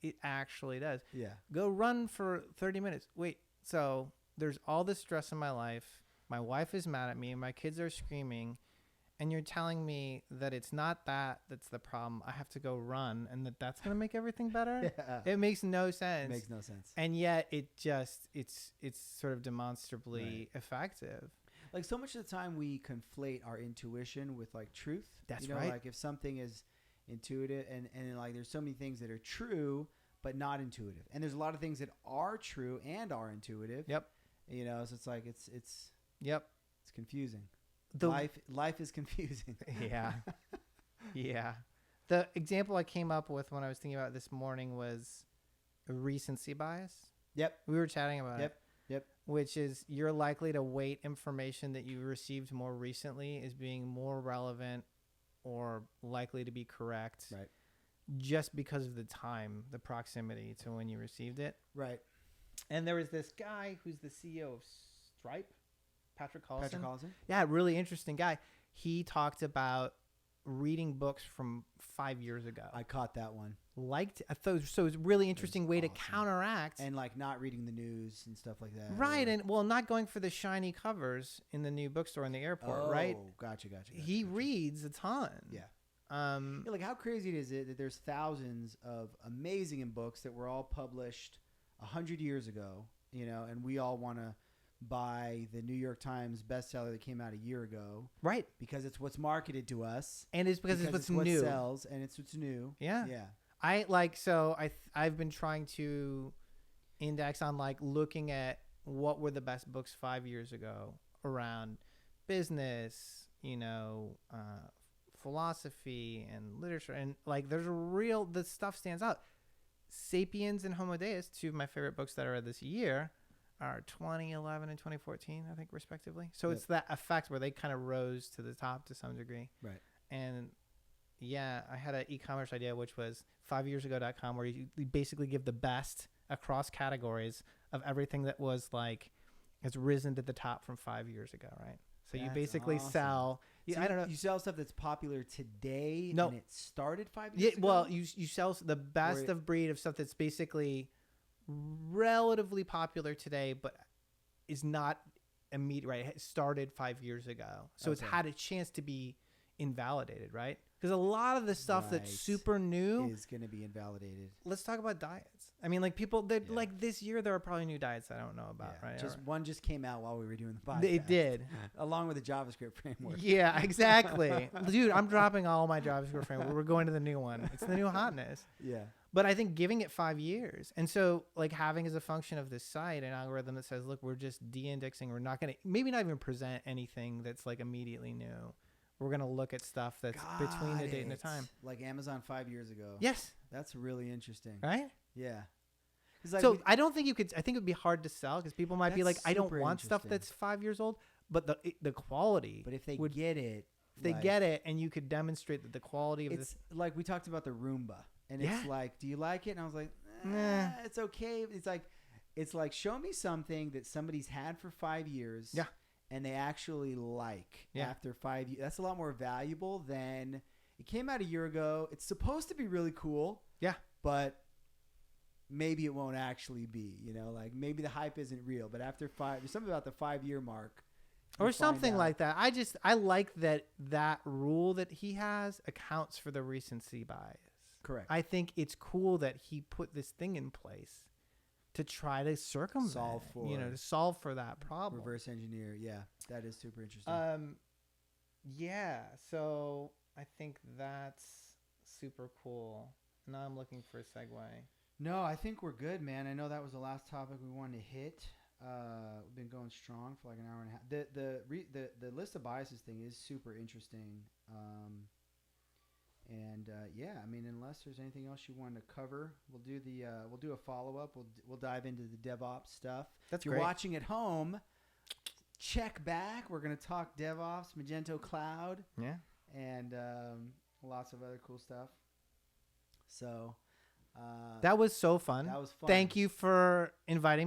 it actually does. Yeah. Go run for 30 minutes. Wait, so there's all this stress in my life. My wife is mad at me. My kids are screaming. And you're telling me that it's not that's the problem. I have to go run, and that's going to make everything better? Yeah. It makes no sense. Makes no sense. And yet it's sort of demonstrably effective. Like, so much of the time we conflate our intuition with like truth. That's you know, right. Like if something is intuitive and like there's so many things that are true but not intuitive. And there's a lot of things that are true and are intuitive. Yep. You know, so it's like it's Yep. It's confusing. Life is confusing. Yeah. Yeah. The example I came up with when I was thinking about it this morning was recency bias. Yep. We were chatting about it. Yep. Which is you're likely to weight information that you received more recently as being more relevant or likely to be correct. Right. Just because of the time, the proximity to when you received it. Right. And there was this guy who's the CEO of Stripe, Patrick Collison. Yeah, really interesting guy. He talked about reading books from 5 years ago. I caught that one. I thought so. It's a really interesting way to counteract and like not reading the news and stuff like that. Right, and not going for the shiny covers in the new bookstore in the airport. Right. Gotcha. He reads a ton. Yeah. Like how crazy is it that there's thousands of amazing books that were all published 100 years ago, you know, and we all want to buy the New York Times bestseller that came out a year ago, right? Because it's what's marketed to us, and it's because it's what new, sells, and it's what's new. Yeah. I've been trying to index on like looking at what were the best books 5 years ago around business, you know, philosophy and literature, and like the stuff stands out. Sapiens and Homo Deus, two of my favorite books that I read this year, are 2011 and 2014, I think, respectively. So it's that effect where they kind of rose to the top to some degree. Right. And yeah, I had an e-commerce idea, which was 5yearsago.com, where you basically give the best across categories of everything that was like, has risen to the top from 5 years ago, right? So you basically sell. I don't know. You sell stuff that's popular today, and it started 5 years ago? Well, you sell the best of breed of stuff that's basically relatively popular today, but is not immediate. Right, it started 5 years ago, so it's had a chance to be invalidated, right? Because a lot of the stuff that's super new is going to be invalidated. Let's talk about diets. I mean, like people that like this year, there are probably new diets I don't know about, right? One just came out while we were doing the podcast. It did, along with the JavaScript framework. Yeah, exactly, dude. I'm dropping all my JavaScript framework. We're going to the new one. It's the new hotness. Yeah. But I think giving it 5 years, and so like having as a function of this site an algorithm that says, look, we're just de-indexing. We're not going to maybe not even present anything that's like immediately new. We're going to look at stuff that's between the date and the time. Like Amazon 5 years ago. Yes. That's really interesting. Right? Yeah. Like so I don't think you could, I think it would be hard to sell because people might be like, I don't want stuff that's 5 years old, but the quality. But if they get it. If they get it and you could demonstrate that the quality of it's like we talked about the Roomba. And it's like, do you like it? And I was like, it's okay. It's like, show me something that somebody's had for 5 years. Yeah. And they actually like after 5 years. That's a lot more valuable than it came out a year ago. It's supposed to be really cool. Yeah. But maybe it won't actually be, you know, like maybe the hype isn't real. But after there's something about the 5 year mark. Or something like that. I like that rule that he has accounts for the recency bias. Correct. I think it's cool that he put this thing in place to try to solve for that problem. Reverse engineer. Yeah, that is super interesting. Yeah. So I think that's super cool. Now I'm looking for a segue. No, I think we're good, man. I know that was the last topic we wanted to hit. We've been going strong for like an hour and a half. The list of biases thing is super interesting. I mean, unless there's anything else you want to cover, we'll do a follow up. We'll dive into the DevOps stuff. That's if you're watching at home, check back. We're going to talk DevOps, Magento Cloud. Yeah. And lots of other cool stuff. So that was so fun. That was fun. Thank you for inviting me.